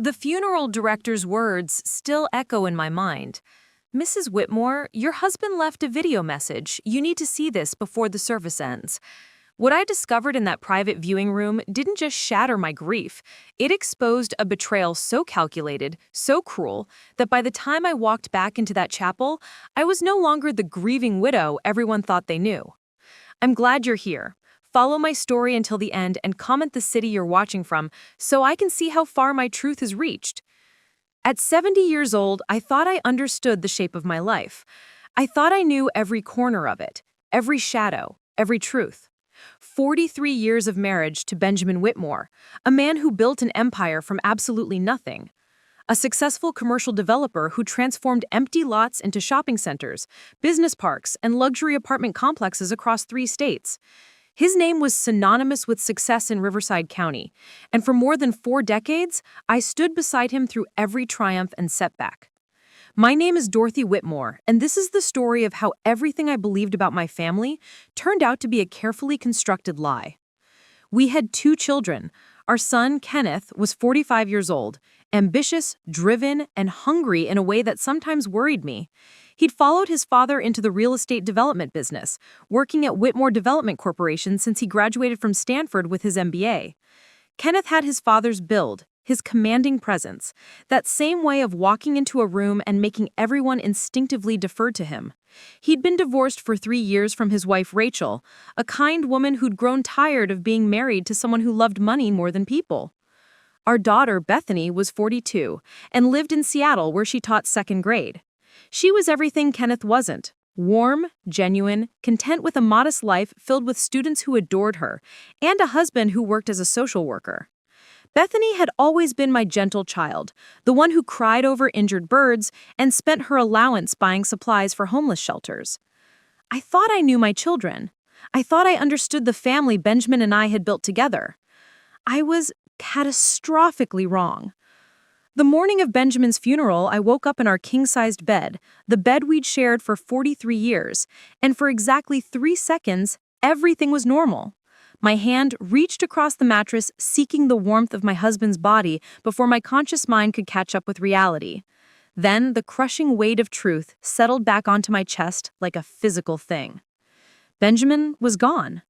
The funeral director's words still echo in my mind. "Mrs. Whitmore, your husband left a video message. You need to see this before the service ends." What I discovered in that private viewing room didn't just shatter my grief. It exposed a betrayal so calculated, so cruel, that by the time I walked back into that chapel, I was no longer the grieving widow everyone thought they knew. I'm glad you're here. Follow my story until the end and comment the city you're watching from so I can see how far my truth has reached. At 70 years old, I thought I understood the shape of my life. I thought I knew every corner of it, every shadow, every truth. 43 years of marriage to Benjamin Whitmore, a man who built an empire from absolutely nothing. A successful commercial developer who transformed empty lots into shopping centers, business parks, and luxury apartment complexes across 3 states. His name was synonymous with success in Riverside County, and for more than 4 decades, I stood beside him through every triumph and setback. My name is Dorothy Whitmore, and this is the story of how everything I believed about my family turned out to be a carefully constructed lie. We had 2 children. Our son, Kenneth, was 45 years old, ambitious, driven, and hungry in a way that sometimes worried me. He'd followed his father into the real estate development business, working at Whitmore Development Corporation since he graduated from Stanford with his MBA. Kenneth had his father's build, his commanding presence, that same way of walking into a room and making everyone instinctively defer to him. He'd been divorced for 3 years from his wife Rachel, a kind woman who'd grown tired of being married to someone who loved money more than people. Our daughter, Bethany, was 42 and lived in Seattle where she taught 2nd grade. She was everything Kenneth wasn't: warm, genuine, content with a modest life filled with students who adored her, and a husband who worked as a social worker. Bethany had always been my gentle child, the one who cried over injured birds and spent her allowance buying supplies for homeless shelters. I thought I knew my children. I thought I understood the family Benjamin and I had built together. I was catastrophically wrong. The morning of Benjamin's funeral, I woke up in our king-sized bed, the bed we'd shared for 43 years, and for exactly 3 seconds, everything was normal. My hand reached across the mattress, seeking the warmth of my husband's body before my conscious mind could catch up with reality. Then the crushing weight of truth settled back onto my chest like a physical thing. Benjamin was gone.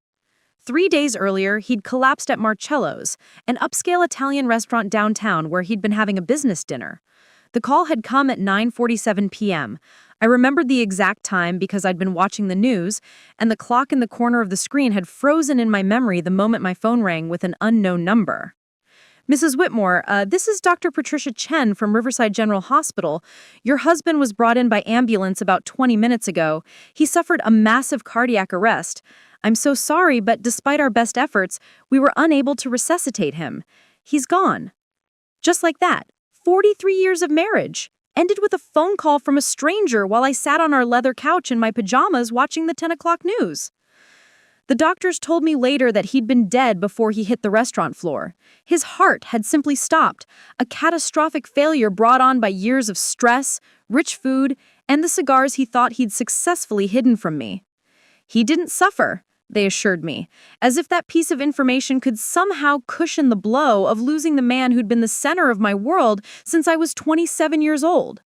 3 days earlier, he'd collapsed at Marcello's, an upscale Italian restaurant downtown where he'd been having a business dinner. The call had come at 9:47 p.m. I remembered the exact time because I'd been watching the news, and the clock in the corner of the screen had frozen in my memory the moment my phone rang with an unknown number. "Mrs. Whitmore, this is Dr. Patricia Chen from Riverside General Hospital. Your husband was brought in by ambulance about 20 minutes ago. He suffered a massive cardiac arrest. I'm so sorry, but despite our best efforts, we were unable to resuscitate him. He's gone." Just like that, 43 years of marriage ended with a phone call from a stranger while I sat on our leather couch in my pajamas watching the 10 o'clock news. The doctors told me later that he'd been dead before he hit the restaurant floor. His heart had simply stopped, a catastrophic failure brought on by years of stress, rich food, and the cigars he thought he'd successfully hidden from me. He didn't suffer, they assured me, as if that piece of information could somehow cushion the blow of losing the man who'd been the center of my world since I was 27 years old.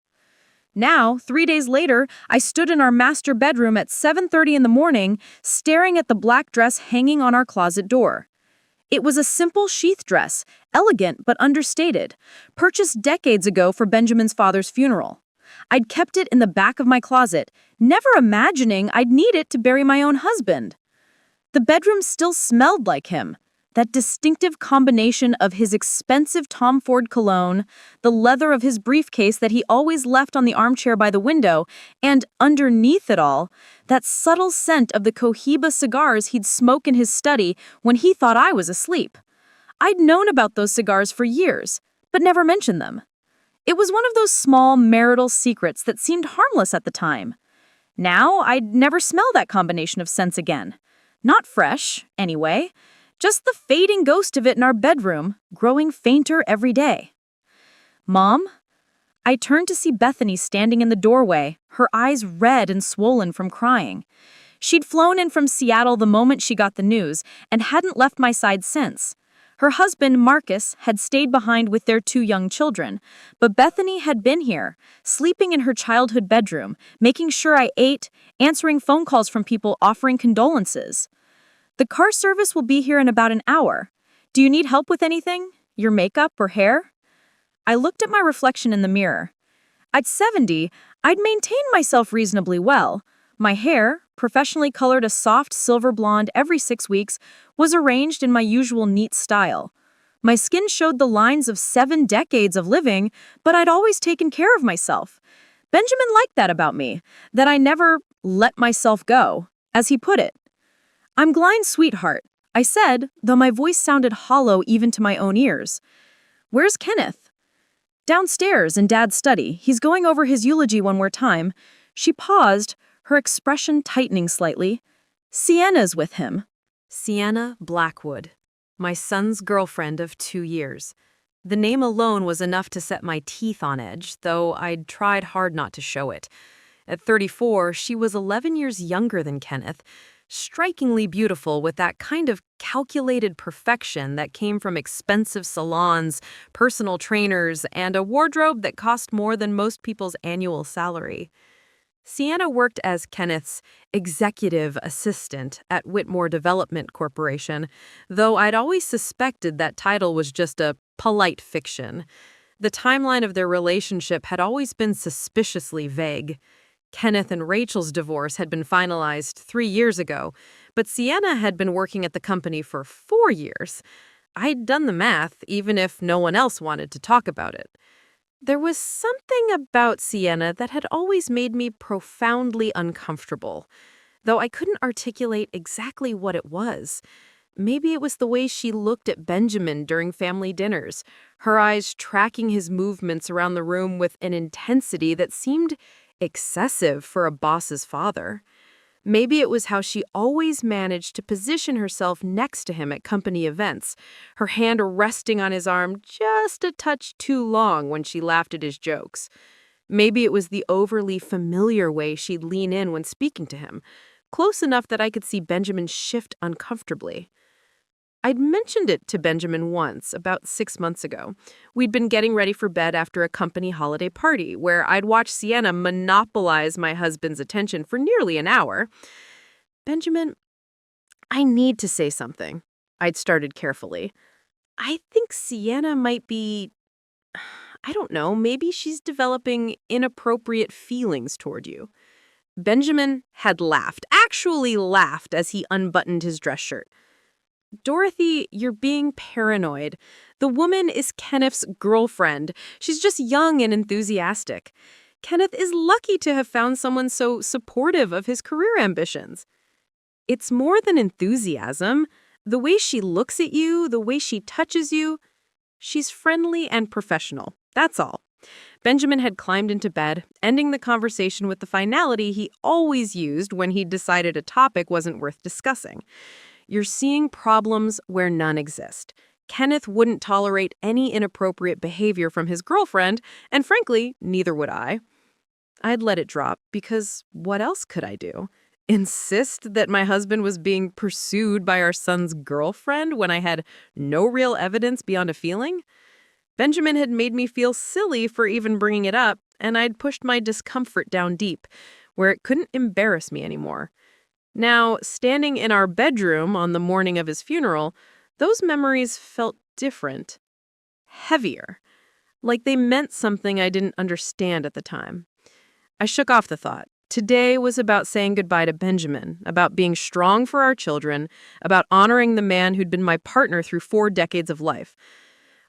Now, 3 days later, I stood in our master bedroom at 7:30 in the morning, staring at the black dress hanging on our closet door. It was a simple sheath dress, elegant but understated, purchased decades ago for Benjamin's father's funeral. I'd kept it in the back of my closet, never imagining I'd need it to bury my own husband. The bedroom still smelled like him, that distinctive combination of his expensive Tom Ford cologne, the leather of his briefcase that he always left on the armchair by the window, and underneath it all, that subtle scent of the Cohiba cigars he'd smoke in his study when he thought I was asleep. I'd known about those cigars for years, but never mentioned them. It was one of those small marital secrets that seemed harmless at the time. Now, I'd never smell that combination of scents again. Not fresh, anyway. Just the fading ghost of it in our bedroom, growing fainter every day. "Mom?" I turned to see Bethany standing in the doorway, her eyes red and swollen from crying. She'd flown in from Seattle the moment she got the news and hadn't left my side since. Her husband, Marcus, had stayed behind with their 2 young children, but Bethany had been here, sleeping in her childhood bedroom, making sure I ate, answering phone calls from people offering condolences. The car service will be here in about an hour. Do you need help with anything? Your makeup or hair? I looked at my reflection in the mirror. At 70, I'd maintained myself reasonably well. My hair, professionally colored a soft silver blonde every 6 weeks, was arranged in my usual neat style. My skin showed the lines of 7 decades of living, but I'd always taken care of myself. Benjamin liked that about me, that I never let myself go, as he put it. "I'm Glyn's sweetheart," I said, though my voice sounded hollow even to my own ears. "Where's Kenneth?" "Downstairs in Dad's study. He's going over his eulogy one more time." She paused, her expression tightening slightly. "Sienna's with him." Sienna Blackwood, my son's girlfriend of 2 years. The name alone was enough to set my teeth on edge, though I'd tried hard not to show it. At 34, she was 11 years younger than Kenneth, strikingly beautiful with that kind of calculated perfection that came from expensive salons, personal trainers, and a wardrobe that cost more than most people's annual salary. Sienna worked as Kenneth's executive assistant at Whitmore Development Corporation, though I'd always suspected that title was just a polite fiction. The timeline of their relationship had always been suspiciously vague. Kenneth and Rachel's divorce had been finalized 3 years ago, but Sienna had been working at the company for 4 years. I'd done the math, even if no one else wanted to talk about it. There was something about Sienna that had always made me profoundly uncomfortable, though I couldn't articulate exactly what it was. Maybe it was the way she looked at Benjamin during family dinners, her eyes tracking his movements around the room with an intensity that seemed excessive for a boss's father. Maybe it was how she always managed to position herself next to him at company events, her hand resting on his arm just a touch too long when she laughed at his jokes. Maybe it was the overly familiar way she'd lean in when speaking to him, close enough that I could see Benjamin shift uncomfortably. I'd mentioned it to Benjamin once, about 6 months ago. We'd been getting ready for bed after a company holiday party, where I'd watched Sienna monopolize my husband's attention for nearly an hour. "Benjamin, I need to say something," I'd started carefully. "I think Sienna might be, I don't know, maybe she's developing inappropriate feelings toward you." Benjamin had laughed, actually laughed, as he unbuttoned his dress shirt. "Dorothy, you're being paranoid. The woman is Kenneth's girlfriend. She's just young and enthusiastic. Kenneth is lucky to have found someone so supportive of his career ambitions." "It's more than enthusiasm. The way she looks at you, the way she touches you, she's friendly and professional. That's all." Benjamin had climbed into bed, ending the conversation with the finality he always used when he decided a topic wasn't worth discussing. "You're seeing problems where none exist. Kenneth wouldn't tolerate any inappropriate behavior from his girlfriend, and frankly, neither would I." I'd let it drop, because what else could I do? Insist that my husband was being pursued by our son's girlfriend when I had no real evidence beyond a feeling? Benjamin had made me feel silly for even bringing it up, and I'd pushed my discomfort down deep, where it couldn't embarrass me anymore. Now, standing in our bedroom on the morning of his funeral, those memories felt different, heavier, like they meant something I didn't understand at the time. I shook off the thought. Today was about saying goodbye to Benjamin, about being strong for our children, about honoring the man who'd been my partner through 4 decades of life.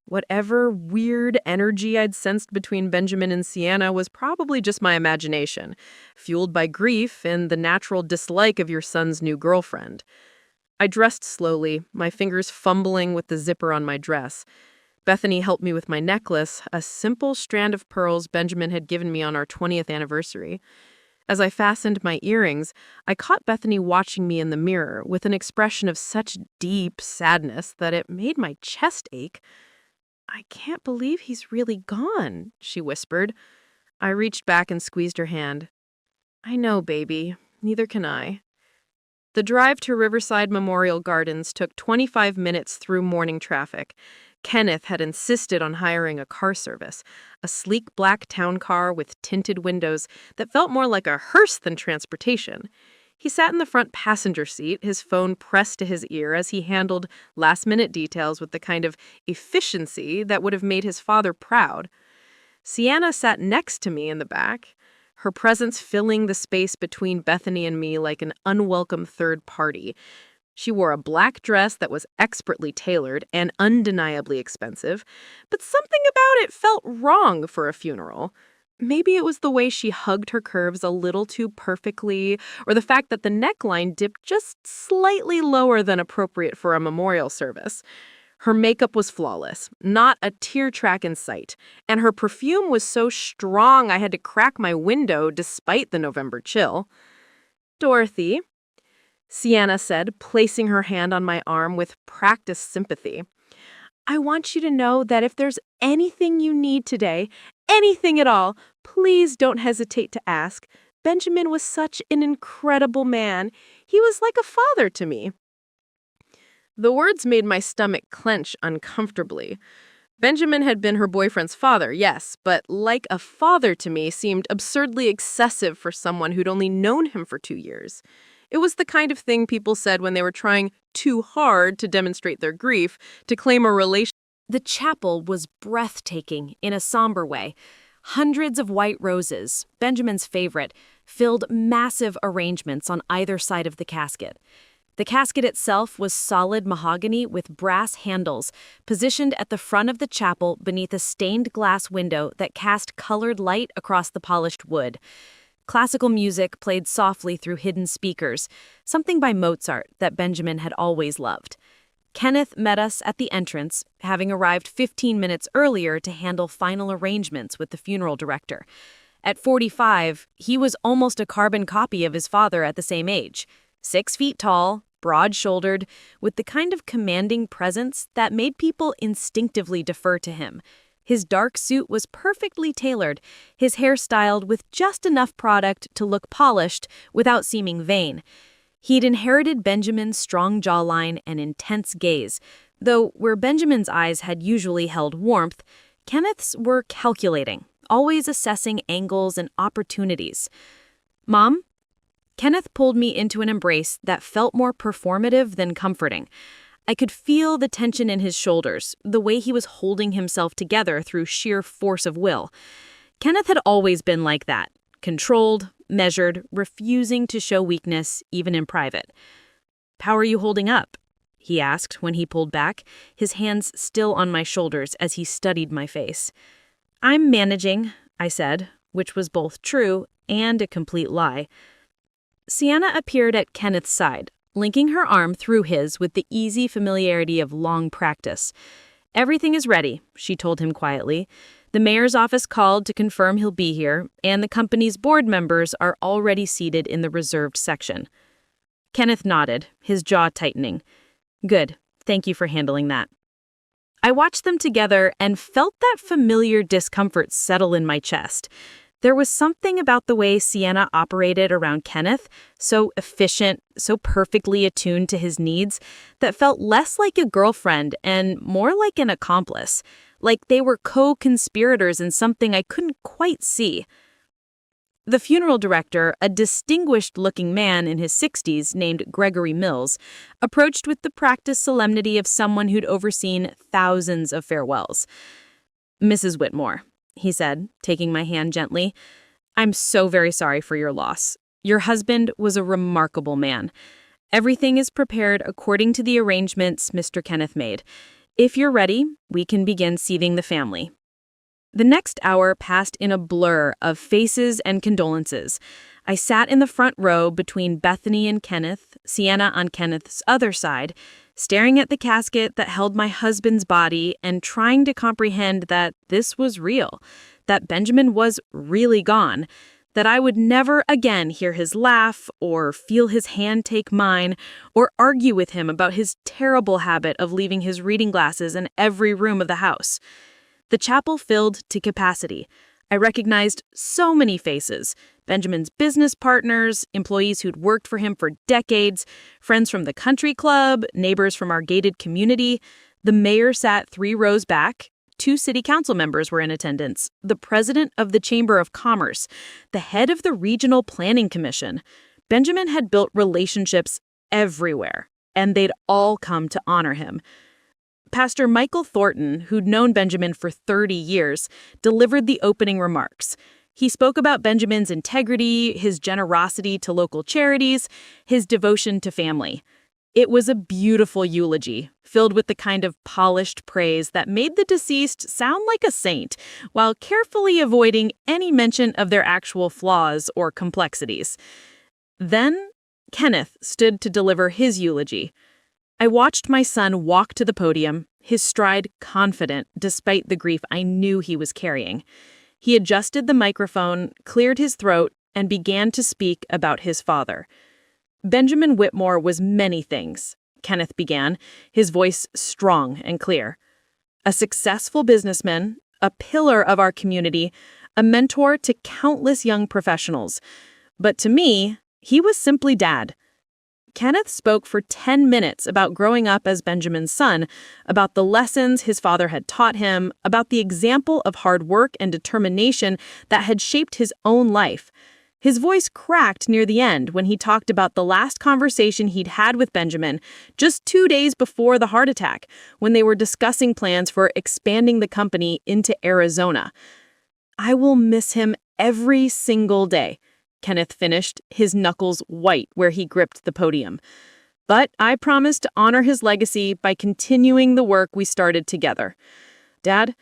Whatever weird energy I'd sensed between Benjamin and Sienna was probably just my imagination, fueled by grief and the natural dislike of your son's new girlfriend. I dressed slowly, my fingers fumbling with the zipper on my dress. Bethany helped me with my necklace, a simple strand of pearls Benjamin had given me on our 20th anniversary. As I fastened my earrings, I caught Bethany watching me in the mirror with an expression of such deep sadness that it made my chest ache. "I can't believe he's really gone," she whispered. I reached back and squeezed her hand. "I know, baby. Neither can I." The drive to Riverside Memorial Gardens took 25 minutes through morning traffic. Kenneth had insisted on hiring a car service, a sleek black town car with tinted windows that felt more like a hearse than transportation. He sat in the front passenger seat, his phone pressed to his ear as he handled last-minute details with the kind of efficiency that would have made his father proud. Sienna sat next to me in the back, her presence filling the space between Bethany and me like an unwelcome third party. She wore a black dress that was expertly tailored and undeniably expensive, but something about it felt wrong for a funeral. Maybe it was the way she hugged her curves a little too perfectly, or the fact that the neckline dipped just slightly lower than appropriate for a memorial service. Her makeup was flawless, not a tear track in sight, and her perfume was so strong I had to crack my window despite the November chill. "Dorothy," Sienna said, placing her hand on my arm with practiced sympathy, "I want you to know that if there's anything you need today, anything at all, please don't hesitate to ask. Benjamin was such an incredible man. He was like a father to me." The words made my stomach clench uncomfortably. Benjamin had been her boyfriend's father, yes, but like a father to me seemed absurdly excessive for someone who'd only known him for 2 years. It was the kind of thing people said when they were trying too hard to demonstrate their grief, to claim a relation. The chapel was breathtaking in a somber way. Hundreds of white roses, Benjamin's favorite, filled massive arrangements on either side of the casket. The casket itself was solid mahogany with brass handles, positioned at the front of the chapel beneath a stained glass window that cast colored light across the polished wood. Classical music played softly through hidden speakers, something by Mozart that Benjamin had always loved. Kenneth met us at the entrance, having arrived 15 minutes earlier to handle final arrangements with the funeral director. At 45, he was almost a carbon copy of his father at the same age. 6 feet tall, broad-shouldered, with the kind of commanding presence that made people instinctively defer to him. His dark suit was perfectly tailored, his hair styled with just enough product to look polished without seeming vain. He'd inherited Benjamin's strong jawline and intense gaze, though where Benjamin's eyes had usually held warmth, Kenneth's were calculating, always assessing angles and opportunities. "Mom?" Kenneth pulled me into an embrace that felt more performative than comforting. I could feel the tension in his shoulders, the way he was holding himself together through sheer force of will. Kenneth had always been like that, controlled, measured, refusing to show weakness, even in private. "How are you holding up?" he asked when he pulled back, his hands still on my shoulders as he studied my face. "I'm managing," I said, which was both true and a complete lie. Sienna appeared at Kenneth's side, linking her arm through his with the easy familiarity of long practice. "Everything is ready," she told him quietly. "The mayor's office called to confirm he'll be here, and the company's board members are already seated in the reserved section." Kenneth nodded, his jaw tightening. "Good. Thank you for handling that." I watched them together and felt that familiar discomfort settle in my chest. There was something about the way Sienna operated around Kenneth, so efficient, so perfectly attuned to his needs, that felt less like a girlfriend and more like an accomplice, like they were co-conspirators in something I couldn't quite see. The funeral director, a distinguished-looking man in his 60s named Gregory Mills, approached with the practiced solemnity of someone who'd overseen thousands of farewells. "Mrs. Whitmore," he said, taking my hand gently, "I'm so very sorry for your loss. Your husband was a remarkable man. Everything is prepared according to the arrangements Mr. Kenneth made. If you're ready, we can begin seating the family." The next hour passed in a blur of faces and condolences. I sat in the front row between Bethany and Kenneth, Sienna on Kenneth's other side, staring at the casket that held my husband's body and trying to comprehend that this was real, that Benjamin was really gone, that I would never again hear his laugh or feel his hand take mine or argue with him about his terrible habit of leaving his reading glasses in every room of the house. The chapel filled to capacity. I recognized so many faces. Benjamin's business partners, employees who'd worked for him for decades, friends from the country club, neighbors from our gated community. The mayor sat 3 rows back. 2 city council members were in attendance, the president of the Chamber of Commerce, the head of the Regional Planning Commission. Benjamin had built relationships everywhere, and they'd all come to honor him. Pastor Michael Thornton, who'd known Benjamin for 30 years, delivered the opening remarks. He spoke about Benjamin's integrity, his generosity to local charities, his devotion to family. It was a beautiful eulogy, filled with the kind of polished praise that made the deceased sound like a saint, while carefully avoiding any mention of their actual flaws or complexities. Then, Kenneth stood to deliver his eulogy. I watched my son walk to the podium, his stride confident despite the grief I knew he was carrying. He adjusted the microphone, cleared his throat, and began to speak about his father. Benjamin Whitmore was many things, Kenneth began, his voice strong and clear. A successful businessman, a pillar of our community, a mentor to countless young professionals. But to me, he was simply Dad. Kenneth spoke for 10 minutes about growing up as Benjamin's son, about the lessons his father had taught him, about the example of hard work and determination that had shaped his own life. His voice cracked near the end when he talked about the last conversation he'd had with Benjamin just 2 days before the heart attack, when they were discussing plans for expanding the company into Arizona. I will miss him every single day, Kenneth finished, his knuckles white where he gripped the podium. But I promised to honor his legacy by continuing the work we started together. Dad,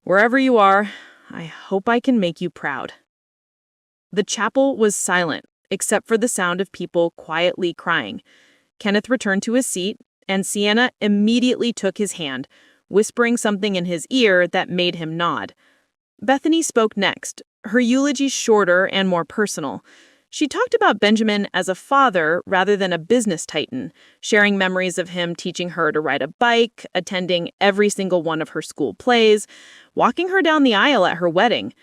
wherever you are, I hope I can make you proud. The chapel was silent, except for the sound of people quietly crying. Kenneth returned to his seat, and Sienna immediately took his hand, whispering something in his ear that made him nod. Bethany spoke next, her eulogy shorter and more personal. She talked about Benjamin as a father rather than a business titan, sharing memories of him teaching her to ride a bike, attending every single one of her school plays, walking her down the aisle at her wedding.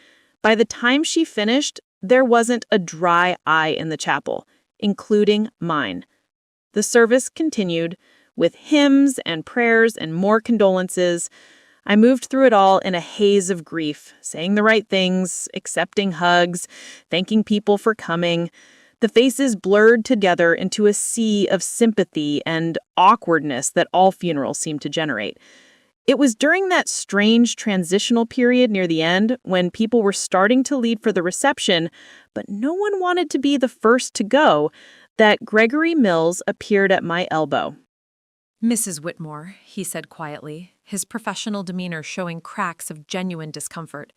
By the time she finished, there wasn't a dry eye in the chapel, including mine. The service continued, with hymns and prayers and more condolences. I moved through it all in a haze of grief, saying the right things, accepting hugs, thanking people for coming. The faces blurred together into a sea of sympathy and awkwardness that all funerals seem to generate. It was during that strange transitional period near the end when people were starting to leave for the reception, but no one wanted to be the first to go, that Gregory Mills appeared at my elbow. Mrs. Whitmore, he said quietly, his professional demeanor showing cracks of genuine discomfort.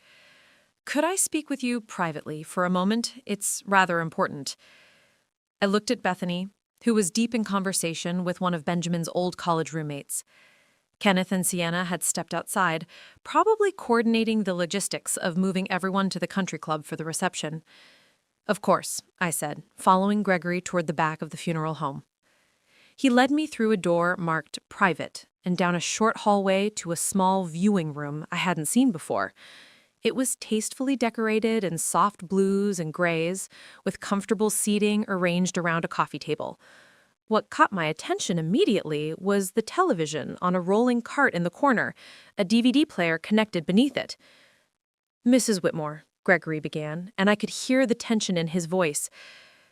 Could I speak with you privately for a moment? It's rather important. I looked at Bethany, who was deep in conversation with one of Benjamin's old college roommates. Kenneth and Sienna had stepped outside, probably coordinating the logistics of moving everyone to the country club for the reception. Of course, I said, following Gregory toward the back of the funeral home. He led me through a door marked private and down a short hallway to a small viewing room I hadn't seen before. It was tastefully decorated in soft blues and grays, with comfortable seating arranged around a coffee table. What caught my attention immediately was the television on a rolling cart in the corner, a DVD player connected beneath it. Mrs. Whitmore, Gregory began, and I could hear the tension in his voice.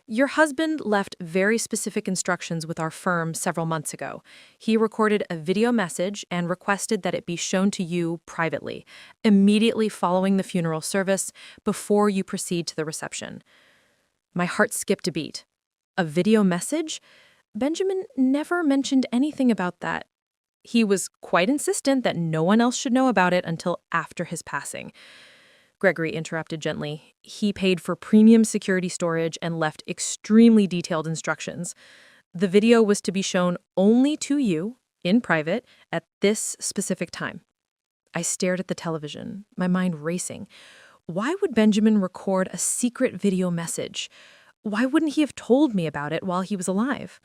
Your husband left very specific instructions with our firm several months ago. He recorded a video message and requested that it be shown to you privately, immediately following the funeral service, before you proceed to the reception. My heart skipped a beat. A video message? Benjamin never mentioned anything about that. He was quite insistent that no one else should know about it until after his passing. Gregory interrupted gently. He paid for premium security storage and left extremely detailed instructions. The video was to be shown only to you, in private, at this specific time. I stared at the television, my mind racing. Why would Benjamin record a secret video message? Why wouldn't he have told me about it while he was alive?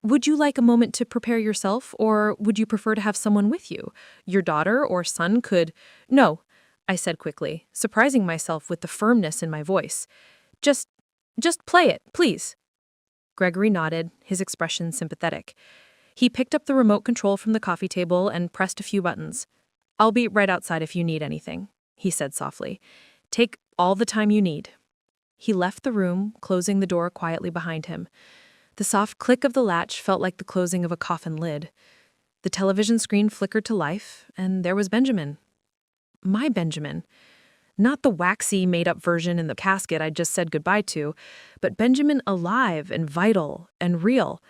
Would you like a moment to prepare yourself, or would you prefer to have someone with you? Your daughter or son could... No. I said quickly, surprising myself with the firmness in my voice. Just, just play it, please. Gregory nodded, his expression sympathetic. He picked up the remote control from the coffee table and pressed a few buttons. I'll be right outside if you need anything, he said softly. Take all the time you need. He left the room, closing the door quietly behind him. The soft click of the latch felt like the closing of a coffin lid. The television screen flickered to life, and there was Benjamin. My Benjamin. Not the waxy, made-up version in the casket I'd just said goodbye to, but Benjamin alive and vital and real.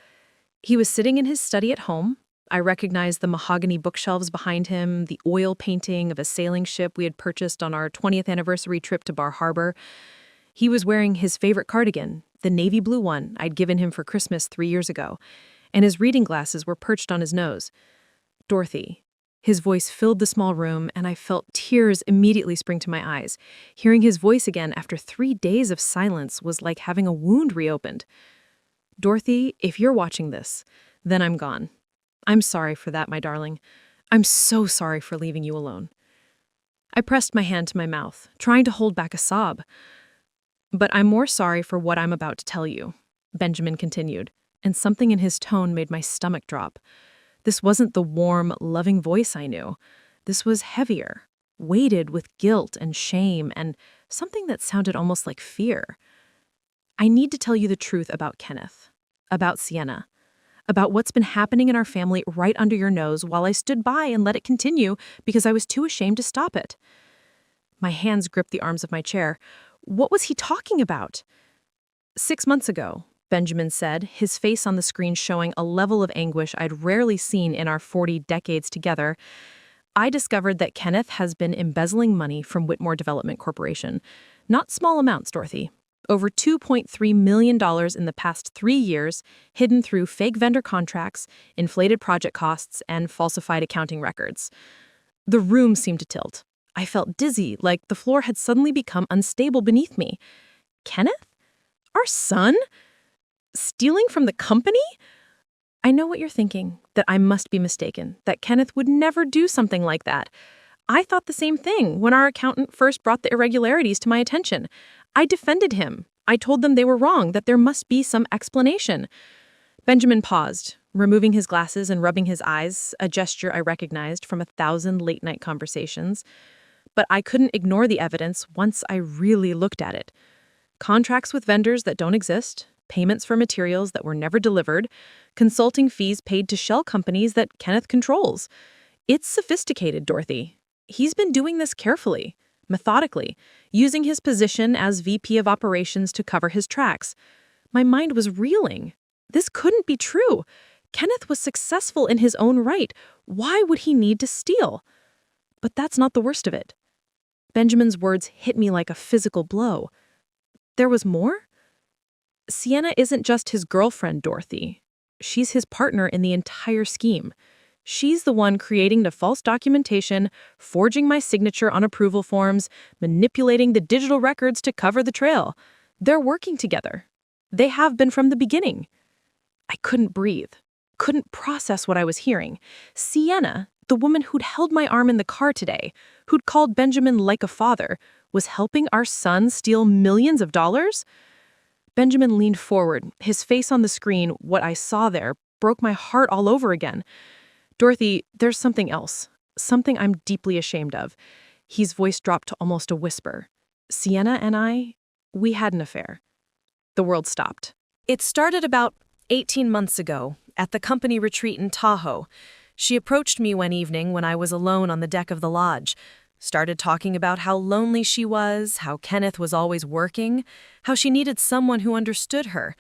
He was sitting in his study at home. I recognized the mahogany bookshelves behind him, the oil painting of a sailing ship we had purchased on our 20th anniversary trip to Bar Harbor. He was wearing his favorite cardigan, the navy blue one I'd given him for Christmas 3 years ago, and his reading glasses were perched on his nose. Dorothy. His voice filled the small room, and I felt tears immediately spring to my eyes. Hearing his voice again after 3 days of silence was like having a wound reopened. Dorothy, if you're watching this, then I'm gone. I'm sorry for that, my darling. I'm so sorry for leaving you alone. I pressed my hand to my mouth, trying to hold back a sob. But I'm more sorry for what I'm about to tell you, Benjamin continued, and something in his tone made my stomach drop. This wasn't the warm, loving voice I knew. This was heavier, weighted with guilt and shame and something that sounded almost like fear. I need to tell you the truth about Kenneth, about Sienna, about what's been happening in our family right under your nose while I stood by and let it continue because I was too ashamed to stop it. My hands gripped the arms of my chair. What was he talking about? 6 months ago, Benjamin said, his face on the screen showing a level of anguish I'd rarely seen in our 40 decades together, I discovered that Kenneth has been embezzling money from Whitmore Development Corporation. Not small amounts, Dorothy. Over $2.3 million in the past 3 years, hidden through fake vendor contracts, inflated project costs, and falsified accounting records. The room seemed to tilt. I felt dizzy, like the floor had suddenly become unstable beneath me. Kenneth? Our son? Stealing from the company? I know what you're thinking, that I must be mistaken, that Kenneth would never do something like that. I thought the same thing when our accountant first brought the irregularities to my attention. I defended him. I told them they were wrong, that there must be some explanation. Benjamin paused, removing his glasses and rubbing his eyes, a gesture I recognized from 1,000 late-night conversations. But I couldn't ignore the evidence once I really looked at it. Contracts with vendors that don't exist, payments for materials that were never delivered, consulting fees paid to shell companies that Kenneth controls. It's sophisticated, Dorothy. He's been doing this carefully, methodically, using his position as VP of Operations to cover his tracks. My mind was reeling. This couldn't be true. Kenneth was successful in his own right. Why would he need to steal? But that's not the worst of it. Benjamin's words hit me like a physical blow. There was more? Sienna isn't just his girlfriend, Dorothy. She's his partner in the entire scheme. She's the one creating the false documentation, forging my signature on approval forms, manipulating the digital records to cover the trail. They're working together. They have been from the beginning. I couldn't breathe, couldn't process what I was hearing. Sienna, the woman who'd held my arm in the car today, who'd called Benjamin like a father, was helping our son steal millions of dollars? Benjamin leaned forward, his face on the screen. What I saw there broke my heart all over again. Dorothy, there's something else, something I'm deeply ashamed of. His voice dropped to almost a whisper. Sienna and I, we had an affair. The world stopped. It started about 18 months ago at the company retreat in Tahoe. She approached me one evening when I was alone on the deck of the lodge, started talking about how lonely she was, how Kenneth was always working, how she needed someone who understood her.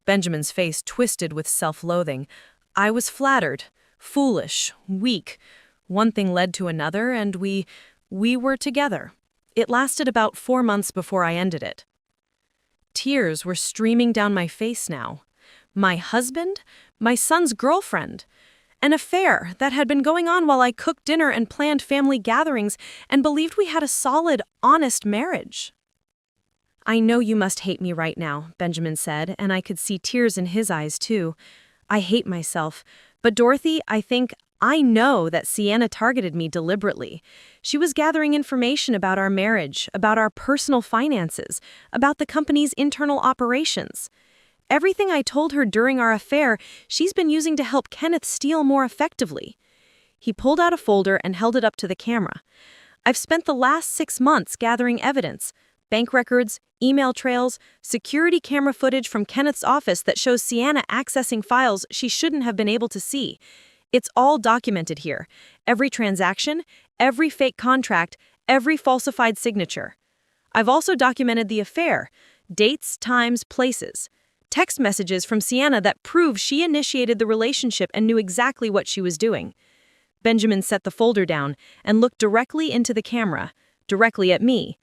Benjamin's face twisted with self-loathing. I was flattered, foolish, weak. One thing led to another, and we were together. It lasted about 4 months before I ended it. Tears were streaming down my face now. My husband, my son's girlfriend. An affair that had been going on while I cooked dinner and planned family gatherings and believed we had a solid, honest marriage. I know you must hate me right now, Benjamin said, and I could see tears in his eyes too. I hate myself. But Dorothy, I think I know that Sienna targeted me deliberately. She was gathering information about our marriage, about our personal finances, about the company's internal operations. Everything I told her during our affair, she's been using to help Kenneth steal more effectively. He pulled out a folder and held it up to the camera. I've spent the last 6 months gathering evidence, bank records, email trails, security camera footage from Kenneth's office that shows Sienna accessing files she shouldn't have been able to see. It's all documented here. Every transaction, every fake contract, every falsified signature. I've also documented the affair, dates, times, places. Text messages from Sienna that prove she initiated the relationship and knew exactly what she was doing. Benjamin set the folder down and looked directly into the camera, directly at me.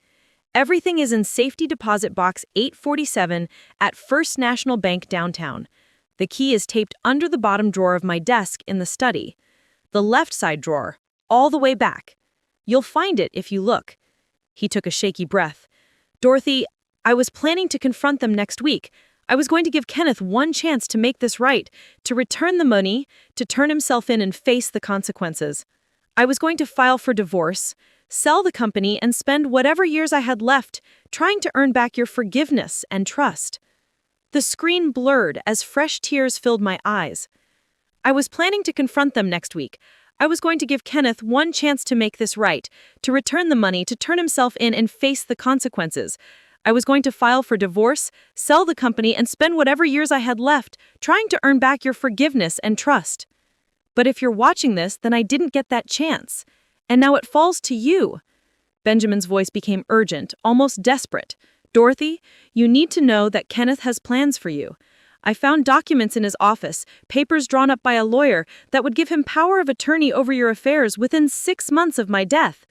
Everything is in safety deposit box 847 at First National Bank downtown. The key is taped under the bottom drawer of my desk in the study. The left side drawer, all the way back. You'll find it if you look. He took a shaky breath. Dorothy, I was planning to confront them next week. I was going to give Kenneth one chance to make this right, to return the money, to turn himself in and face the consequences. I was going to file for divorce, sell the company, and spend whatever years I had left trying to earn back your forgiveness and trust. The screen blurred as fresh tears filled my eyes. I was planning to confront them next week. I was going to give Kenneth one chance to make this right, to return the money, to turn himself in and face the consequences. I was going to file for divorce, sell the company, and spend whatever years I had left trying to earn back your forgiveness and trust. But if you're watching this, then I didn't get that chance. And now it falls to you. Benjamin's voice became urgent, almost desperate. Dorothy, you need to know that Kenneth has plans for you. I found documents in his office, papers drawn up by a lawyer, that would give him power of attorney over your affairs within 6 months of my death.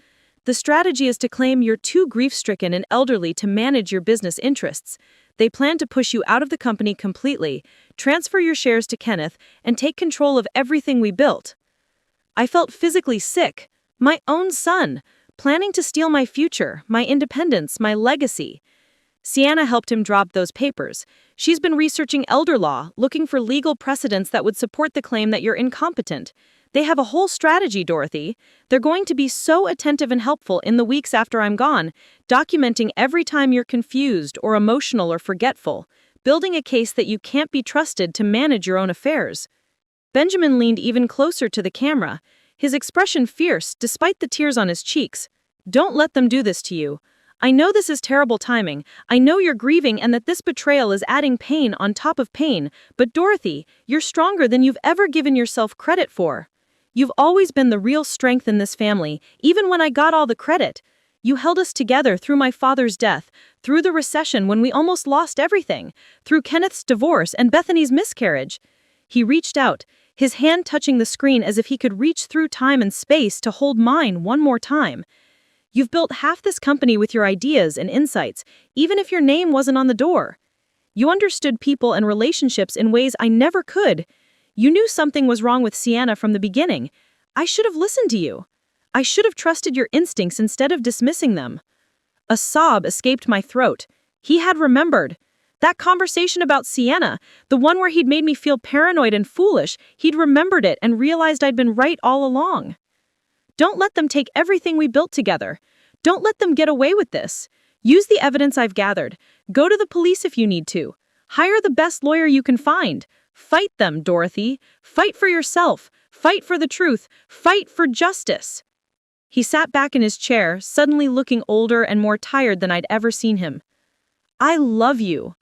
The strategy is to claim you're too grief-stricken and elderly to manage your business interests. They plan to push you out of the company completely, transfer your shares to Kenneth, and take control of everything we built. I felt physically sick. My own son, planning to steal my future, my independence, my legacy. Sienna helped him drop those papers. She's been researching elder law, looking for legal precedents that would support the claim that you're incompetent. They have a whole strategy, Dorothy. They're going to be so attentive and helpful in the weeks after I'm gone, documenting every time you're confused or emotional or forgetful, building a case that you can't be trusted to manage your own affairs. Benjamin leaned even closer to the camera, his expression fierce despite the tears on his cheeks. Don't let them do this to you. I know this is terrible timing. I know you're grieving and that this betrayal is adding pain on top of pain, but Dorothy, you're stronger than you've ever given yourself credit for. You've always been the real strength in this family, even when I got all the credit. You held us together through my father's death, through the recession when we almost lost everything, through Kenneth's divorce and Bethany's miscarriage. He reached out, his hand touching the screen as if he could reach through time and space to hold mine one more time. You've built half this company with your ideas and insights, even if your name wasn't on the door. You understood people and relationships in ways I never could. You knew something was wrong with Sienna from the beginning. I should have listened to you. I should have trusted your instincts instead of dismissing them. A sob escaped my throat. He had remembered. That conversation about Sienna, the one where he'd made me feel paranoid and foolish, he'd remembered it and realized I'd been right all along. Don't let them take everything we built together. Don't let them get away with this. Use the evidence I've gathered. Go to the police if you need to. Hire the best lawyer you can find. Fight them, Dorothy. Fight for yourself. Fight for the truth. Fight for justice. He sat back in his chair, suddenly looking older and more tired than I'd ever seen him. I love you.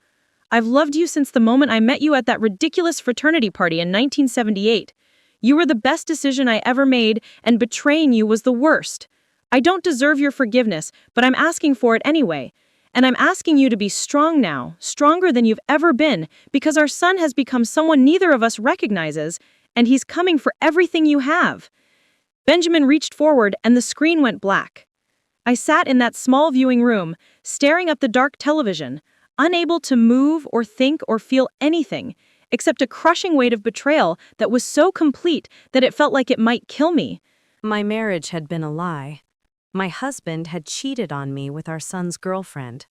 I've loved you since the moment I met you at that ridiculous fraternity party in 1978. You were the best decision I ever made, and betraying you was the worst. I don't deserve your forgiveness, but I'm asking for it anyway. And I'm asking you to be strong now, stronger than you've ever been, because our son has become someone neither of us recognizes, and he's coming for everything you have. Benjamin reached forward, and the screen went black. I sat in that small viewing room, staring at the dark television, unable to move or think or feel anything, except a crushing weight of betrayal that was so complete that it felt like it might kill me. My marriage had been a lie. My husband had cheated on me with our son's girlfriend.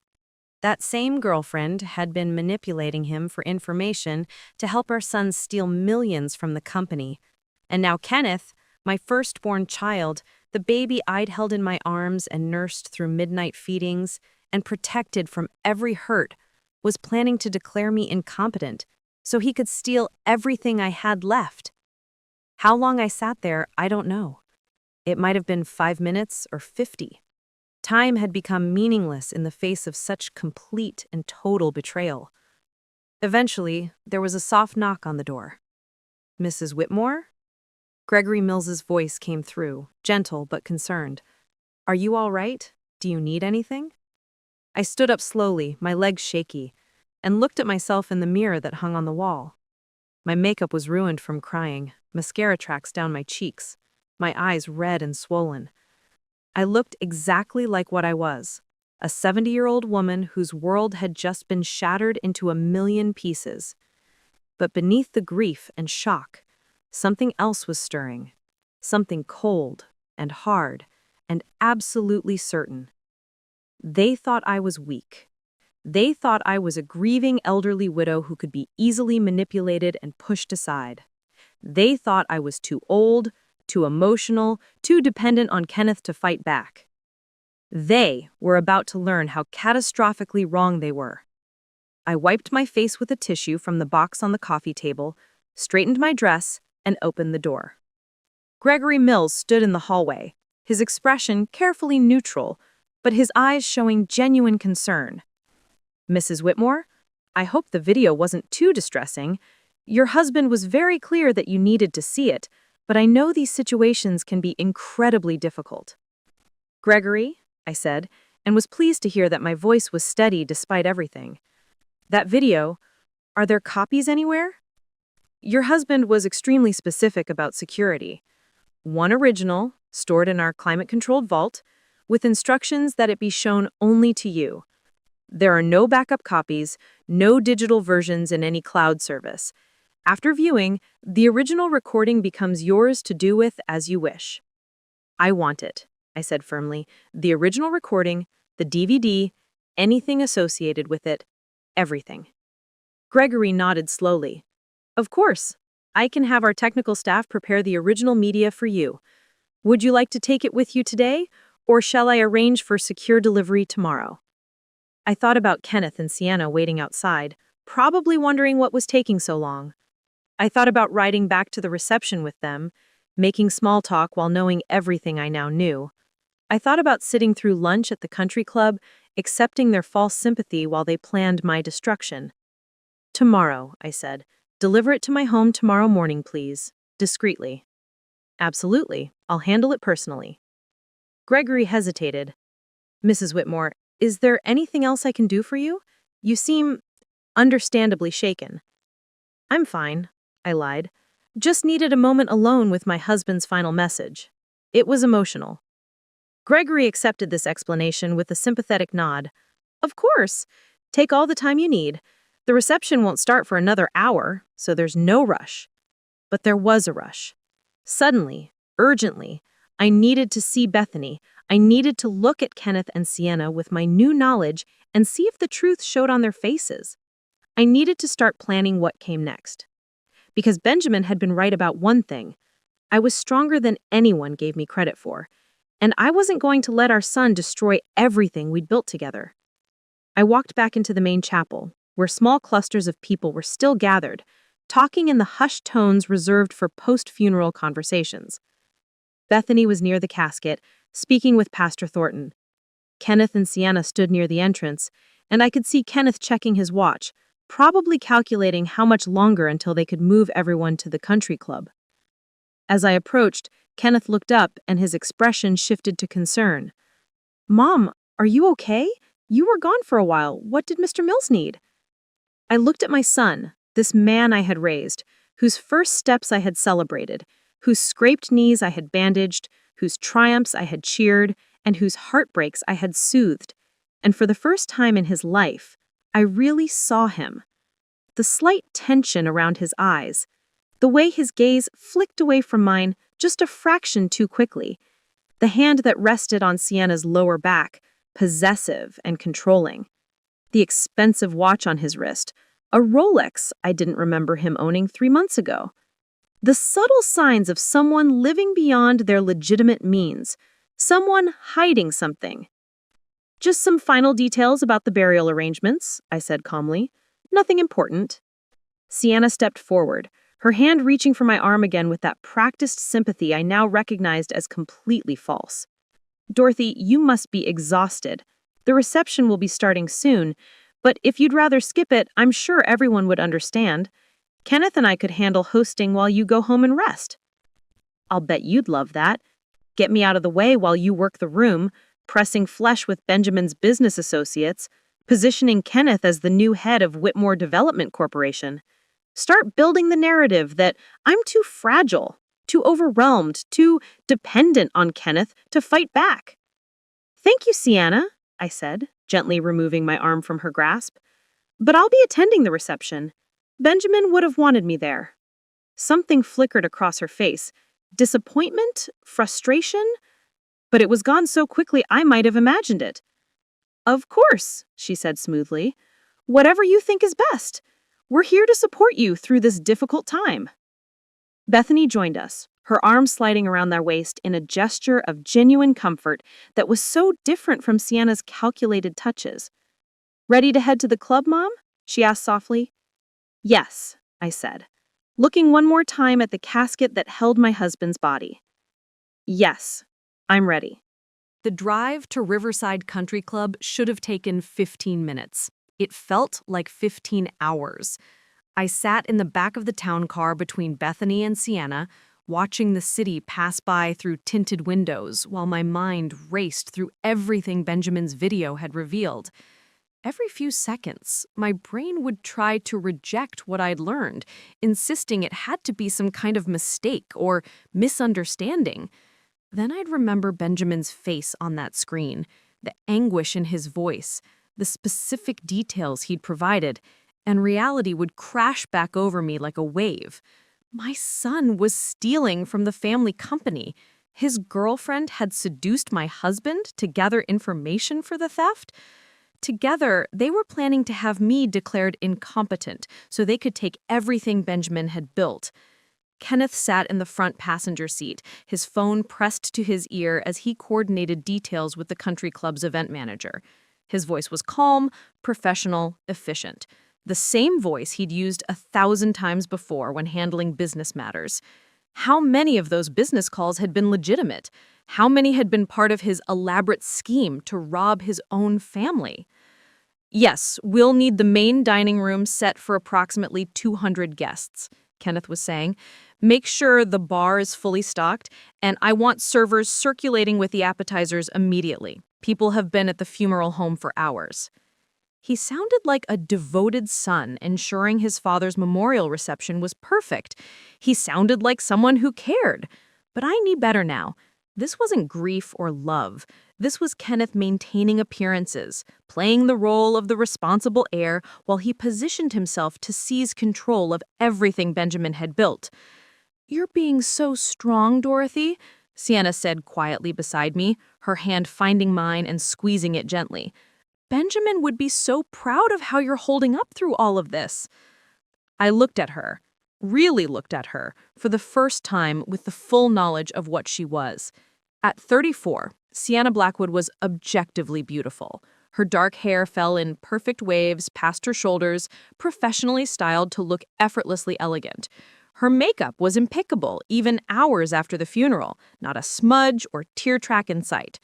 That same girlfriend had been manipulating him for information to help our son steal millions from the company. And now Kenneth, My firstborn child, the baby I'd held in my arms and nursed through midnight feedings and protected from every hurt, was planning to declare me incompetent so he could steal everything I had left. How long I sat there, I don't know. It might have been 5 minutes or 50. Time had become meaningless in the face of such complete and total betrayal. Eventually, there was a soft knock on the door. "Mrs. Whitmore?" Gregory Mills's voice came through, gentle but concerned. "Are you all right? Do you need anything?" I stood up slowly, my legs shaky, and looked at myself in the mirror that hung on the wall. My makeup was ruined from crying, mascara tracks down my cheeks, my eyes red and swollen. I looked exactly like what I was, a 70-year-old woman whose world had just been shattered into a million pieces. But beneath the grief and shock, something else was stirring, something cold and hard and absolutely certain. They thought I was weak. They thought I was a grieving elderly widow who could be easily manipulated and pushed aside. They thought I was too old, too emotional, too dependent on Kenneth to fight back. They were about to learn how catastrophically wrong they were. I wiped my face with a tissue from the box on the coffee table, straightened my dress, and opened the door. Gregory Mills stood in the hallway, his expression carefully neutral, but his eyes showing genuine concern. "Mrs. Whitmore, I hope the video wasn't too distressing. Your husband was very clear that you needed to see it, but I know these situations can be incredibly difficult." "Gregory," I said, and was pleased to hear that my voice was steady despite everything. "That video, are there copies anywhere?" "Your husband was extremely specific about security. One original, stored in our climate-controlled vault, with instructions that it be shown only to you. There are no backup copies, no digital versions in any cloud service. After viewing, the original recording becomes yours to do with as you wish." "I want it," I said firmly. "The original recording, the DVD, anything associated with it, everything." Gregory nodded slowly. "Of course. I can have our technical staff prepare the original media for you. Would you like to take it with you today, or shall I arrange for secure delivery tomorrow?" I thought about Kenneth and Sienna waiting outside, probably wondering what was taking so long. I thought about riding back to the reception with them, making small talk while knowing everything I now knew. I thought about sitting through lunch at the country club, accepting their false sympathy while they planned my destruction. "Tomorrow," I said. "Deliver it to my home tomorrow morning, please. Discreetly." "Absolutely. I'll handle it personally." Gregory hesitated. "Mrs. Whitmore, is there anything else I can do for you? You seem understandably shaken." "I'm fine," I lied. "Just needed a moment alone with my husband's final message. It was emotional." Gregory accepted this explanation with a sympathetic nod. "Of course. Take all the time you need. The reception won't start for another hour, so there's no rush." But there was a rush. Suddenly, urgently, I needed to see Bethany. I needed to look at Kenneth and Sienna with my new knowledge and see if the truth showed on their faces. I needed to start planning what came next. Because Benjamin had been right about one thing. I was stronger than anyone gave me credit for, and I wasn't going to let our son destroy everything we'd built together. I walked back into the main chapel, where small clusters of people were still gathered, talking in the hushed tones reserved for post-funeral conversations. Bethany was near the casket, speaking with Pastor Thornton. Kenneth and Sienna stood near the entrance, and I could see Kenneth checking his watch, probably calculating how much longer until they could move everyone to the country club. As I approached, Kenneth looked up and his expression shifted to concern. "Mom, are you okay? You were gone for a while. What did Mr. Mills need?" I looked at my son, this man I had raised, whose first steps I had celebrated, whose scraped knees I had bandaged, whose triumphs I had cheered, and whose heartbreaks I had soothed. And for the first time in his life, I really saw him. The slight tension around his eyes, the way his gaze flicked away from mine just a fraction too quickly, the hand that rested on Sienna's lower back, possessive and controlling, the expensive watch on his wrist, a Rolex I didn't remember him owning 3 months ago. The subtle signs of someone living beyond their legitimate means, someone hiding something. Just some final details about the burial arrangements, I said calmly. Nothing important. Sienna stepped forward, her hand reaching for my arm again with that practiced sympathy I now recognized as completely false. Dorothy, you must be exhausted. The reception will be starting soon, but if you'd rather skip it, I'm sure everyone would understand. Kenneth and I could handle hosting while you go home and rest. I'll bet you'd love that. Get me out of the way while you work the room, pressing flesh with Benjamin's business associates, positioning Kenneth as the new head of Whitmore Development Corporation. Start building the narrative that I'm too fragile, too overwhelmed, too dependent on Kenneth to fight back. Thank you, Sienna, I said, gently removing my arm from her grasp. But I'll be attending the reception. Benjamin would have wanted me there. Something flickered across her face. Disappointment? Frustration? But it was gone so quickly I might have imagined it. Of course, she said smoothly. Whatever you think is best. We're here to support you through this difficult time. Bethany joined us, her arms sliding around their waist in a gesture of genuine comfort that was so different from Sienna's calculated touches. Ready to head to the club, Mom? She asked softly. Yes, I said, looking one more time at the casket that held my husband's body. Yes, I'm ready. The drive to Riverside Country Club should have taken 15 minutes. It felt like 15 hours. I sat in the back of the town car between Bethany and Sienna, watching the city pass by through tinted windows while my mind raced through everything Benjamin's video had revealed. Every few seconds, my brain would try to reject what I'd learned, insisting it had to be some kind of mistake or misunderstanding. Then I'd remember Benjamin's face on that screen, the anguish in his voice, the specific details he'd provided, and reality would crash back over me like a wave. My son was stealing from the family company. His girlfriend had seduced my husband to gather information for the theft. Together, they were planning to have me declared incompetent so they could take everything Benjamin had built. Kenneth sat in the front passenger seat, his phone pressed to his ear as he coordinated details with the country club's event manager. His voice was calm, professional, efficient. The same voice he'd used 1,000 times before when handling business matters. How many of those business calls had been legitimate? How many had been part of his elaborate scheme to rob his own family? Yes, we'll need the main dining room set for approximately 200 guests, Kenneth was saying. Make sure the bar is fully stocked, and I want servers circulating with the appetizers immediately. People have been at the funeral home for hours. He sounded like a devoted son, ensuring his father's memorial reception was perfect. He sounded like someone who cared. But I knew better now. This wasn't grief or love. This was Kenneth maintaining appearances, playing the role of the responsible heir while he positioned himself to seize control of everything Benjamin had built. "You're being so strong, Dorothy," Sienna said quietly beside me, her hand finding mine and squeezing it gently. "Benjamin would be so proud of how you're holding up through all of this." I looked at her, really looked at her, for the first time with the full knowledge of what she was. At 34, Sienna Blackwood was objectively beautiful. Her dark hair fell in perfect waves past her shoulders, professionally styled to look effortlessly elegant. Her makeup was impeccable, even hours after the funeral, not a smudge or tear track in sight.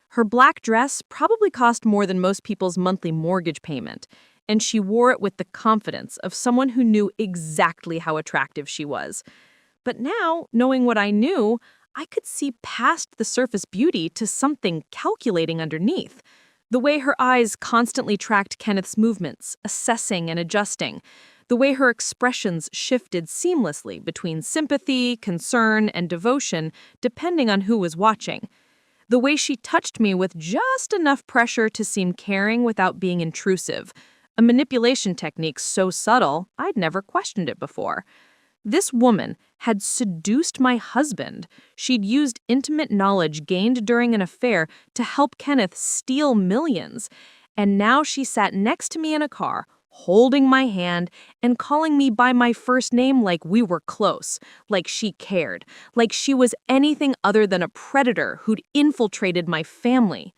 Her black dress probably cost more than most people's monthly mortgage payment, and she wore it with the confidence of someone who knew exactly how attractive she was. But now, knowing what I knew, I could see past the surface beauty to something calculating underneath. The way her eyes constantly tracked Kenneth's movements, assessing and adjusting. The way her expressions shifted seamlessly between sympathy, concern, and devotion, depending on who was watching. The way she touched me with just enough pressure to seem caring without being intrusive. A manipulation technique so subtle, I'd never questioned it before. This woman had seduced my husband. She'd used intimate knowledge gained during an affair to help Kenneth steal millions. And now she sat next to me in a car, holding my hand and calling me by my first name like we were close, like she cared, like she was anything other than a predator who'd infiltrated my family.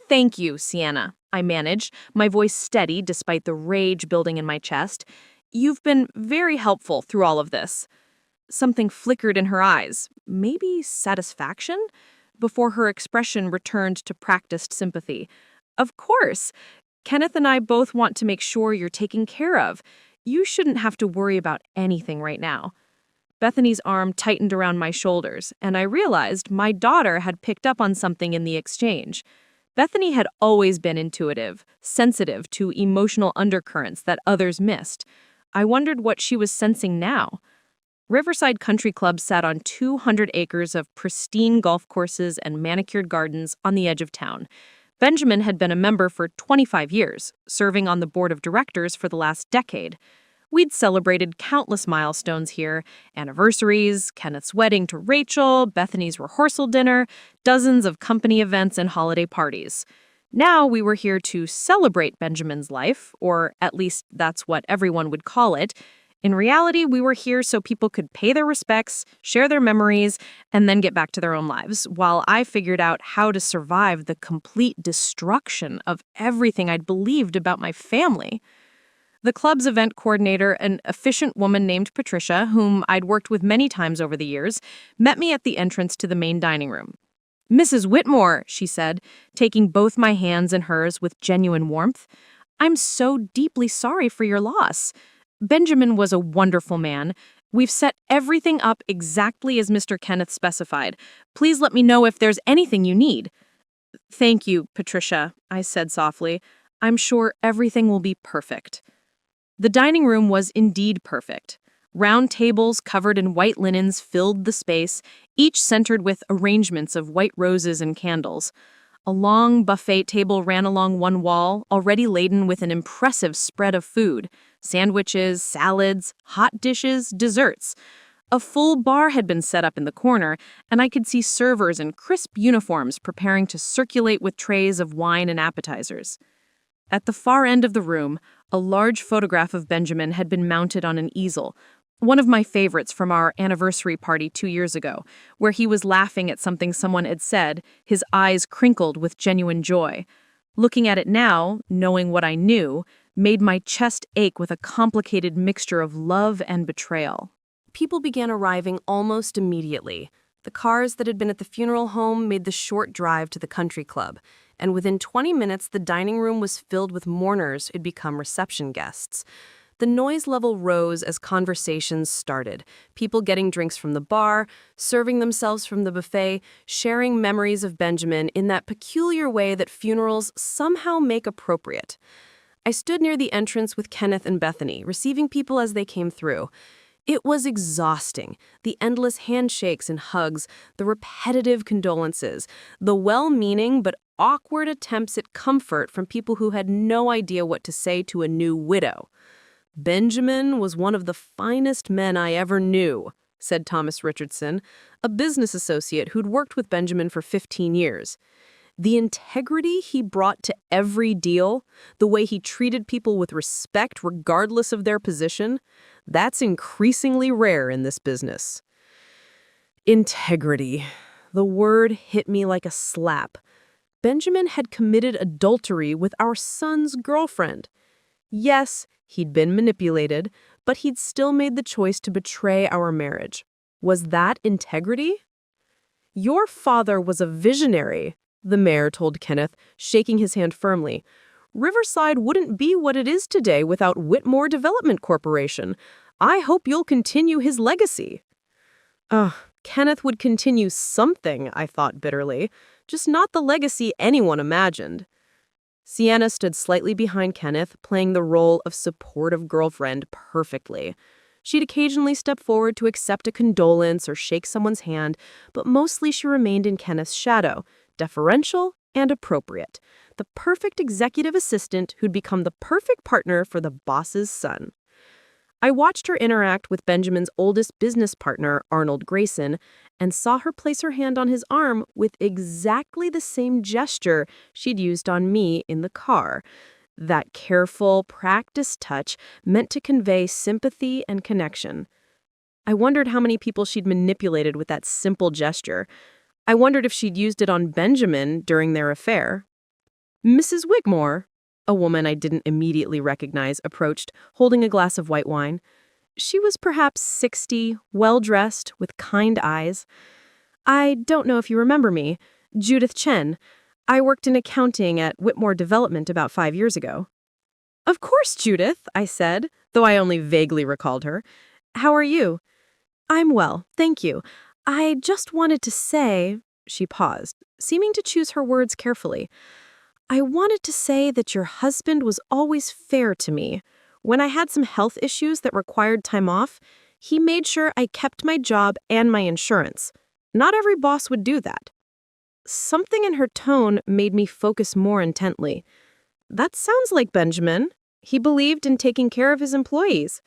"Thank you, Sienna," I managed, my voice steady despite the rage building in my chest. "You've been very helpful through all of this." Something flickered in her eyes, maybe satisfaction, before her expression returned to practiced sympathy. "Of course. Kenneth and I both want to make sure you're taken care of. You shouldn't have to worry about anything right now." Bethany's arm tightened around my shoulders, and I realized my daughter had picked up on something in the exchange. Bethany had always been intuitive, sensitive to emotional undercurrents that others missed. I wondered what she was sensing now. Riverside Country Club sat on 200 acres of pristine golf courses and manicured gardens on the edge of town. Benjamin had been a member for 25 years, serving on the board of directors for the last decade. We'd celebrated countless milestones here: anniversaries, Kenneth's wedding to Rachel, Bethany's rehearsal dinner, dozens of company events and holiday parties. Now we were here to celebrate Benjamin's life, or at least that's what everyone would call it. In reality, we were here so people could pay their respects, share their memories, and then get back to their own lives, while I figured out how to survive the complete destruction of everything I'd believed about my family. The club's event coordinator, an efficient woman named Patricia, whom I'd worked with many times over the years, met me at the entrance to the main dining room. "Mrs. Whitmore," she said, taking both my hands in hers with genuine warmth, "I'm so deeply sorry for your loss. Benjamin was a wonderful man. We've set everything up exactly as Mr. Kenneth specified. Please let me know if there's anything you need." "Thank you, Patricia," I said softly. "I'm sure everything will be perfect." The dining room was indeed perfect. Round tables covered in white linens filled the space, each centered with arrangements of white roses and candles. A long buffet table ran along one wall, already laden with an impressive spread of food: sandwiches, salads, hot dishes, desserts. A full bar had been set up in the corner, and I could see servers in crisp uniforms preparing to circulate with trays of wine and appetizers. At the far end of the room, a large photograph of Benjamin had been mounted on an easel, one of my favorites from our anniversary party 2 years ago, where he was laughing at something someone had said, his eyes crinkled with genuine joy. Looking at it now, knowing what I knew, made my chest ache with a complicated mixture of love and betrayal. People began arriving almost immediately. The cars that had been at the funeral home made the short drive to the country club, and within 20 minutes the dining room was filled with mourners who'd become reception guests. The noise level rose as conversations started, people getting drinks from the bar, serving themselves from the buffet, sharing memories of Benjamin in that peculiar way that funerals somehow make appropriate. I stood near the entrance with Kenneth and Bethany, receiving people as they came through. It was exhausting, the endless handshakes and hugs, the repetitive condolences, the well-meaning but awkward attempts at comfort from people who had no idea what to say to a new widow. "Benjamin was one of the finest men I ever knew," said Thomas Richardson, a business associate who'd worked with Benjamin for 15 years. "The integrity he brought to every deal, the way he treated people with respect regardless of their position, that's increasingly rare in this business." Integrity. The word hit me like a slap. Benjamin had committed adultery with our son's girlfriend. Yes, he'd been manipulated, but he'd still made the choice to betray our marriage. Was that integrity? "Your father was a visionary," the mayor told Kenneth, shaking his hand firmly. "Riverside wouldn't be what it is today without Whitmore Development Corporation. I hope you'll continue his legacy." Kenneth would continue something, I thought bitterly, just not the legacy anyone imagined. Sienna stood slightly behind Kenneth, playing the role of supportive girlfriend perfectly. She'd occasionally step forward to accept a condolence or shake someone's hand, but mostly she remained in Kenneth's shadow, deferential and appropriate, the perfect executive assistant who'd become the perfect partner for the boss's son. I watched her interact with Benjamin's oldest business partner, Arnold Grayson, and saw her place her hand on his arm with exactly the same gesture she'd used on me in the car. That careful, practiced touch meant to convey sympathy and connection. I wondered how many people she'd manipulated with that simple gesture. I wondered if she'd used it on Benjamin during their affair. Mrs. Whitmore, a woman I didn't immediately recognize, approached, holding a glass of white wine. She was perhaps 60, well-dressed, with kind eyes. "I don't know if you remember me. Judith Chen. I worked in accounting at Whitmore Development about 5 years ago." "Of course, Judith," I said, though I only vaguely recalled her. "How are you?" "I'm well, thank you. I just wanted to say—" She paused, seeming to choose her words carefully. "I wanted to say that your husband was always fair to me. When I had some health issues that required time off, he made sure I kept my job and my insurance. Not every boss would do that." Something in her tone made me focus more intently. That sounds like Benjamin. He believed in taking care of his employees.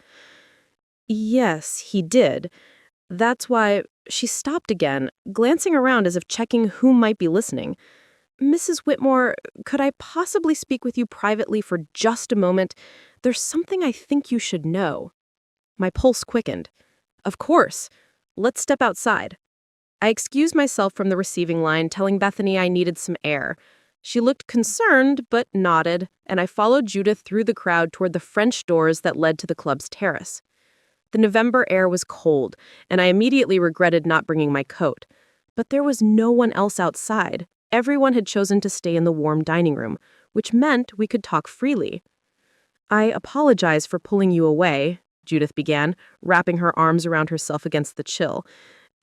Yes, he did. That's why she stopped again, glancing around as if checking who might be listening. "Mrs. Whitmore, could I possibly speak with you privately for just a moment? There's something I think you should know." My pulse quickened. "Of course. Let's step outside." I excused myself from the receiving line, telling Bethany I needed some air. She looked concerned, but nodded, and I followed Judith through the crowd toward the French doors that led to the club's terrace. The November air was cold, and I immediately regretted not bringing my coat. But there was no one else outside. Everyone had chosen to stay in the warm dining room, which meant we could talk freely. "I apologize for pulling you away," Judith began, wrapping her arms around herself against the chill.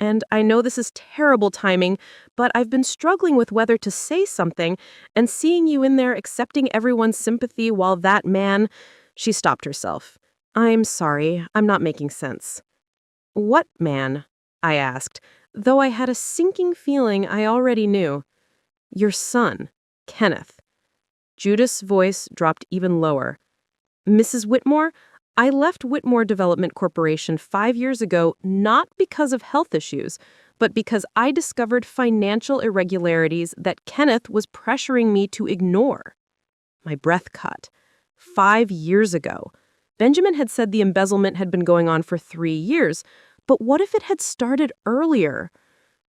"And I know this is terrible timing, but I've been struggling with whether to say something, and seeing you in there accepting everyone's sympathy while that man—" She stopped herself. "I'm sorry, I'm not making sense." "What man?" I asked, though I had a sinking feeling I already knew. "Your son, Kenneth." Judith's voice dropped even lower. "Mrs. Whitmore, I left Whitmore Development Corporation 5 years ago not because of health issues, but because I discovered financial irregularities that Kenneth was pressuring me to ignore." My breath caught. 5 years ago. Benjamin had said the embezzlement had been going on for 3 years, but what if it had started earlier?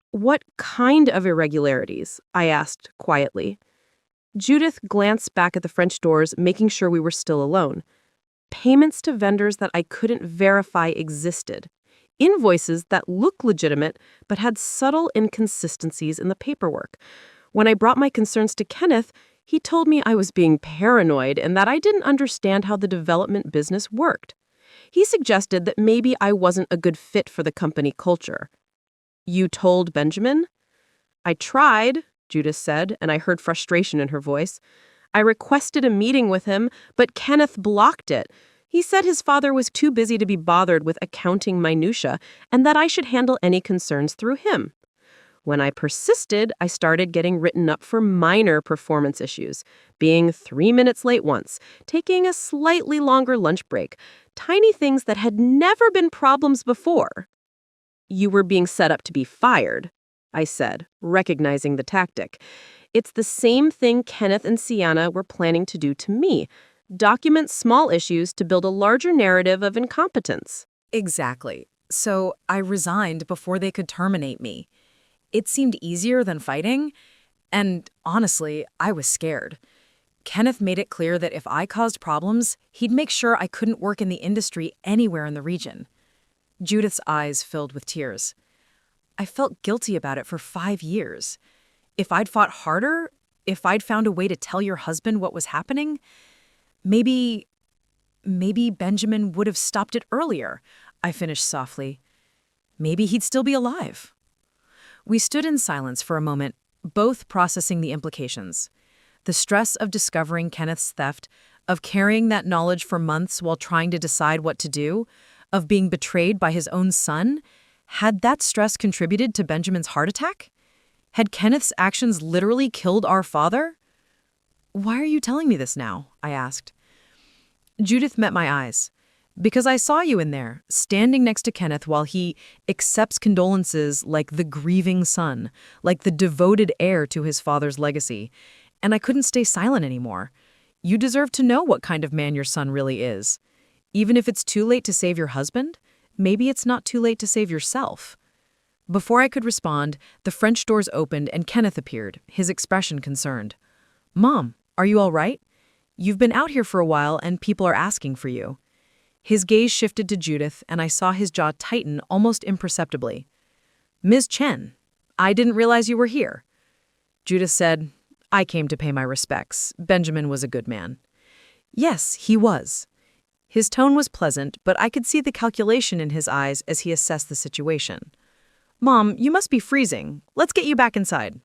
"What kind of irregularities?" I asked quietly. Judith glanced back at the French doors, making sure we were still alone. Payments to vendors that I couldn't verify existed. Invoices that looked legitimate, but had subtle inconsistencies in the paperwork. When I brought my concerns to Kenneth, he told me I was being paranoid and that I didn't understand how the development business worked. He suggested that maybe I wasn't a good fit for the company culture. "You told Benjamin?" "I tried," Judith said, and I heard frustration in her voice. "I requested a meeting with him, but Kenneth blocked it. He said his father was too busy to be bothered with accounting minutia and that I should handle any concerns through him. When I persisted, I started getting written up for minor performance issues, being 3 minutes late once, taking a slightly longer lunch break, tiny things that had never been problems before." "You were being set up to be fired," I said, recognizing the tactic. "It's the same thing Kenneth and Sienna were planning to do to me. Document small issues to build a larger narrative of incompetence." Exactly. So I resigned before they could terminate me. It seemed easier than fighting, and honestly, I was scared. Kenneth made it clear that if I caused problems, he'd make sure I couldn't work in the industry anywhere in the region. Judith's eyes filled with tears. I felt guilty about it for 5 years. If I'd fought harder, if I'd found a way to tell your husband what was happening, maybe Benjamin would have stopped it earlier, I finished softly. Maybe he'd still be alive. We stood in silence for a moment, both processing the implications. The stress of discovering Kenneth's theft, of carrying that knowledge for months while trying to decide what to do, of being betrayed by his own son. Had that stress contributed to Benjamin's heart attack? Had Kenneth's actions literally killed our father? "Why are you telling me this now?" I asked. Judith met my eyes. "Because I saw you in there, standing next to Kenneth while he accepts condolences like the grieving son, like the devoted heir to his father's legacy. And I couldn't stay silent anymore. You deserve to know what kind of man your son really is. Even if it's too late to save your husband, maybe it's not too late to save yourself." Before I could respond, the French doors opened and Kenneth appeared, his expression concerned. "Mom, are you all right? You've been out here for a while and people are asking for you." His gaze shifted to Judith and I saw his jaw tighten almost imperceptibly. "Ms. Chen, I didn't realize you were here." Judith said, "I came to pay my respects. Benjamin was a good man." Yes, he was. His tone was pleasant, but I could see the calculation in his eyes as he assessed the situation. "Mom, you must be freezing. Let's get you back inside."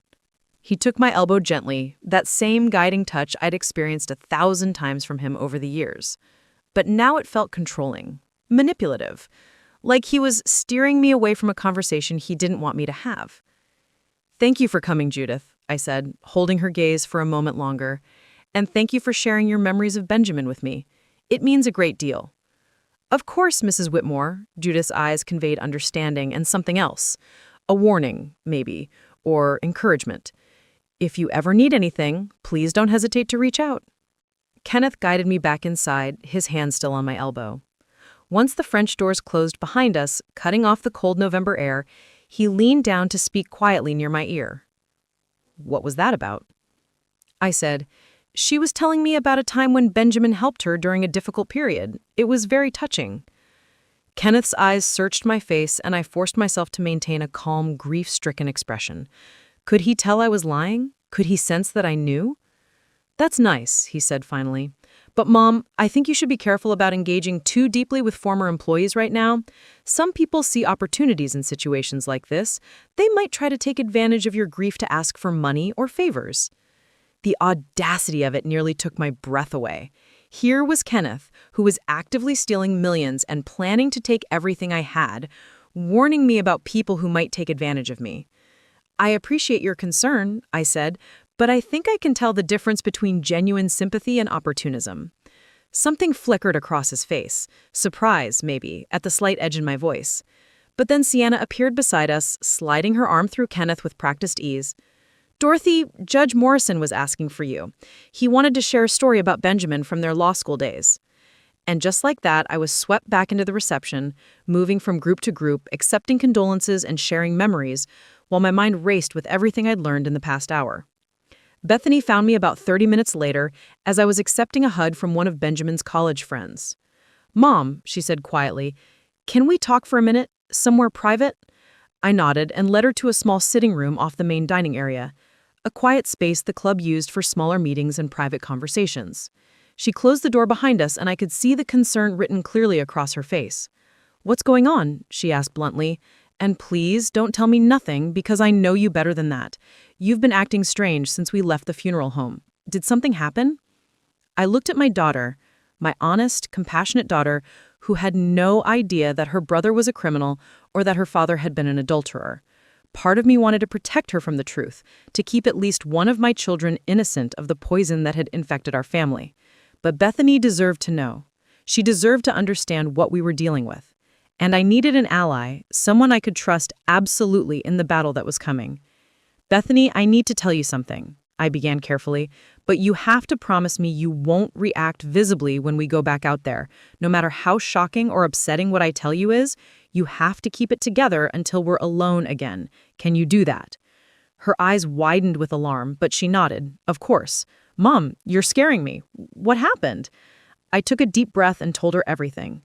He took my elbow gently, that same guiding touch I'd experienced 1,000 times from him over the years. But now it felt controlling, manipulative, like he was steering me away from a conversation he didn't want me to have. "Thank you for coming, Judith," I said, holding her gaze for a moment longer. "And thank you for sharing your memories of Benjamin with me. It means a great deal." "Of course, Mrs. Whitmore." Judith's eyes conveyed understanding and something else. A warning, maybe, or encouragement. "If you ever need anything, please don't hesitate to reach out." Kenneth guided me back inside, his hand still on my elbow. Once the French doors closed behind us, cutting off the cold November air, he leaned down to speak quietly near my ear. "What was that about?" I said, "She was telling me about a time when Benjamin helped her during a difficult period. It was very touching." Kenneth's eyes searched my face, and I forced myself to maintain a calm, grief-stricken expression. Could he tell I was lying? Could he sense that I knew? "That's nice," he said finally. "But Mom, I think you should be careful about engaging too deeply with former employees right now. Some people see opportunities in situations like this. They might try to take advantage of your grief to ask for money or favors." The audacity of it nearly took my breath away. Here was Kenneth, who was actively stealing millions and planning to take everything I had, warning me about people who might take advantage of me. "I appreciate your concern," I said, "but I think I can tell the difference between genuine sympathy and opportunism." Something flickered across his face, surprise, maybe, at the slight edge in my voice. But then Sienna appeared beside us, sliding her arm through Kenneth with practiced ease. "Dorothy, Judge Morrison was asking for you. He wanted to share a story about Benjamin from their law school days." And just like that, I was swept back into the reception, moving from group to group, accepting condolences and sharing memories, while my mind raced with everything I'd learned in the past hour. Bethany found me about 30 minutes later as I was accepting a HUD from one of Benjamin's college friends. "Mom," she said quietly, "can we talk for a minute? Somewhere private?" I nodded and led her to a small sitting room off the main dining area, a quiet space the club used for smaller meetings and private conversations. She closed the door behind us and I could see the concern written clearly across her face. "What's going on?" she asked bluntly. "And please don't tell me nothing because I know you better than that. You've been acting strange since we left the funeral home. Did something happen?" I looked at my daughter, my honest, compassionate daughter, who had no idea that her brother was a criminal or that her father had been an adulterer. Part of me wanted to protect her from the truth, to keep at least one of my children innocent of the poison that had infected our family. But Bethany deserved to know. She deserved to understand what we were dealing with. And I needed an ally, someone I could trust absolutely in the battle that was coming. "Bethany, I need to tell you something," I began carefully, "but you have to promise me you won't react visibly when we go back out there. No matter how shocking or upsetting what I tell you is, you have to keep it together until we're alone again. Can you do that?" Her eyes widened with alarm, but she nodded. "Of course. Mom, you're scaring me. What happened?" I took a deep breath and told her everything.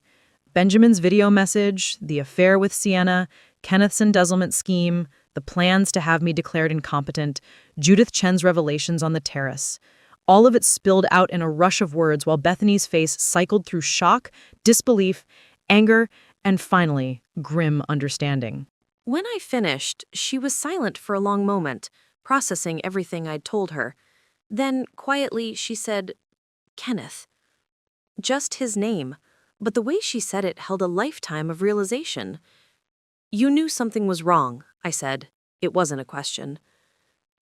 Benjamin's video message, the affair with Sienna, Kenneth's embezzlement scheme, the plans to have me declared incompetent, Judith Chen's revelations on the terrace. All of it spilled out in a rush of words while Bethany's face cycled through shock, disbelief, anger, and finally, grim understanding. When I finished, she was silent for a long moment, processing everything I'd told her. Then, quietly, she said, "Kenneth." Just his name, but the way she said it held a lifetime of realization. "You knew something was wrong," I said. It wasn't a question.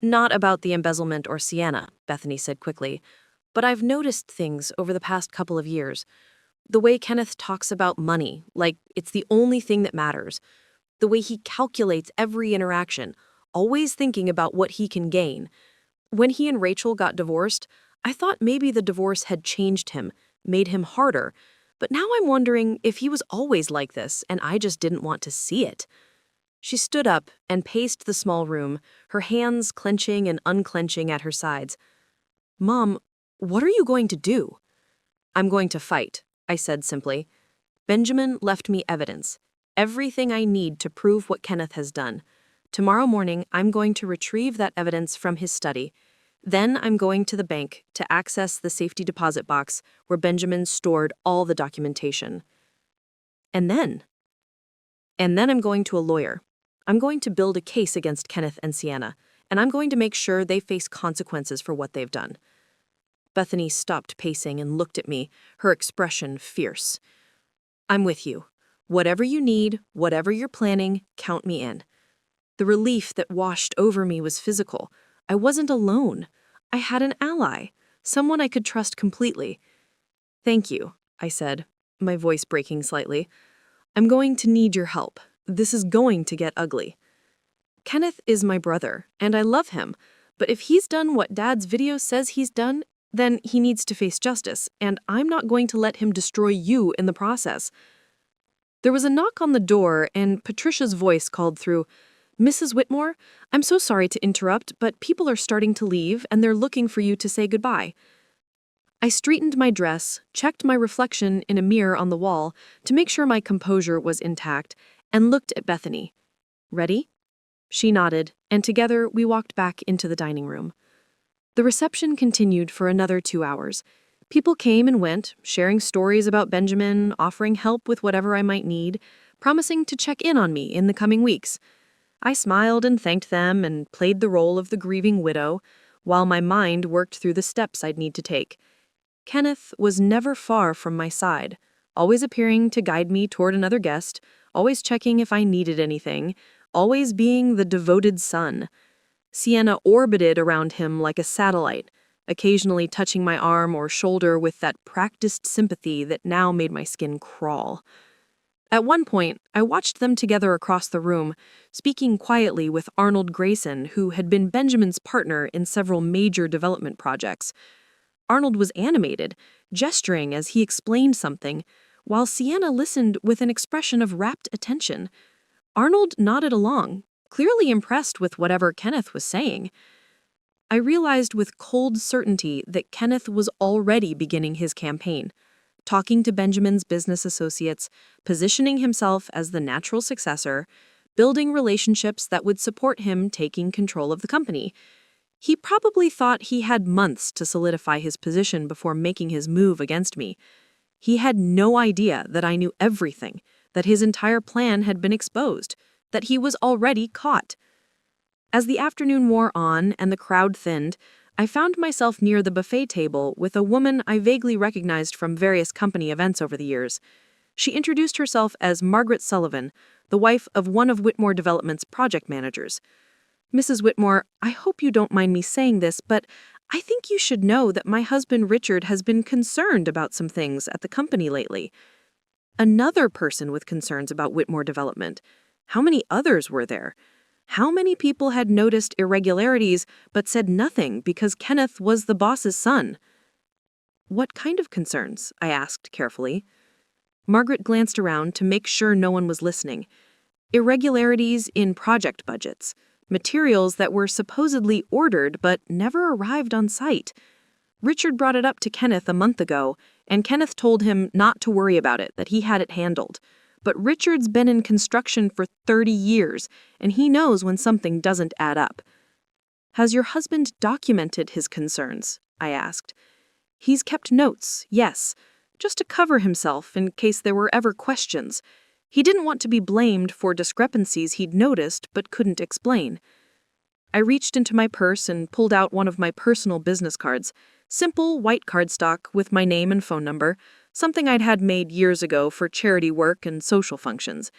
"Not about the embezzlement or Sienna," Bethany said quickly, "but I've noticed things over the past couple of years. The way Kenneth talks about money, like it's the only thing that matters. The way he calculates every interaction, always thinking about what he can gain. When he and Rachel got divorced, I thought maybe the divorce had changed him, made him harder, but now I'm wondering if he was always like this and I just didn't want to see it. She stood up and paced the small room, her hands clenching and unclenching at her sides. "Mom, what are you going to do?" "I'm going to fight," I said simply. "Benjamin left me evidence, everything I need to prove what Kenneth has done. Tomorrow morning, I'm going to retrieve that evidence from his study. Then I'm going to the bank to access the safety deposit box where Benjamin stored all the documentation. And then I'm going to a lawyer. I'm going to build a case against Kenneth and Sienna, and I'm going to make sure they face consequences for what they've done." Bethany stopped pacing and looked at me, her expression fierce. "I'm with you. Whatever you need, whatever you're planning, count me in." The relief that washed over me was physical. I wasn't alone. I had an ally, someone I could trust completely. "Thank you," I said, my voice breaking slightly. "I'm going to need your help. This is going to get ugly. Kenneth is my brother, and I love him, but if he's done what Dad's video says he's done, then he needs to face justice, and I'm not going to let him destroy you in the process." There was a knock on the door, and Patricia's voice called through, "Mrs. Whitmore, I'm so sorry to interrupt, but people are starting to leave, and they're looking for you to say goodbye." I straightened my dress, checked my reflection in a mirror on the wall to make sure my composure was intact, and looked at Bethany. "Ready?" She nodded, and together we walked back into the dining room. The reception continued for another 2 hours. People came and went, sharing stories about Benjamin, offering help with whatever I might need, promising to check in on me in the coming weeks. I smiled and thanked them and played the role of the grieving widow, while my mind worked through the steps I'd need to take. Kenneth was never far from my side, always appearing to guide me toward another guest, always checking if I needed anything, always being the devoted son. Sienna orbited around him like a satellite, occasionally touching my arm or shoulder with that practiced sympathy that now made my skin crawl. At one point, I watched them together across the room, speaking quietly with Arnold Grayson, who had been Benjamin's partner in several major development projects. Arnold was animated, gesturing as he explained something, while Sienna listened with an expression of rapt attention. Arnold nodded along, clearly impressed with whatever Kenneth was saying. I realized with cold certainty that Kenneth was already beginning his campaign, talking to Benjamin's business associates, positioning himself as the natural successor, building relationships that would support him taking control of the company. He probably thought he had months to solidify his position before making his move against me. He had no idea that I knew everything, that his entire plan had been exposed, that he was already caught. As the afternoon wore on and the crowd thinned, I found myself near the buffet table with a woman I vaguely recognized from various company events over the years. She introduced herself as Margaret Sullivan, the wife of one of Whitmore Development's project managers. "Mrs. Whitmore, I hope you don't mind me saying this, but I think you should know that my husband Richard has been concerned about some things at the company lately." Another person with concerns about Whitmore Development. How many others were there? How many people had noticed irregularities but said nothing because Kenneth was the boss's son? "What kind of concerns?" I asked carefully. Margaret glanced around to make sure no one was listening. Irregularities in project budgets, materials that were supposedly ordered but never arrived on site. Richard brought it up to Kenneth a month ago, and Kenneth told him not to worry about it, that he had it handled. But Richard's been in construction for 30 years, and he knows when something doesn't add up. "Has your husband documented his concerns?" I asked. "He's kept notes, yes, just to cover himself in case there were ever questions. He didn't want to be blamed for discrepancies he'd noticed but couldn't explain." I reached into my purse and pulled out one of my personal business cards, simple white cardstock with my name and phone number, something I'd had made years ago for charity work and social functions.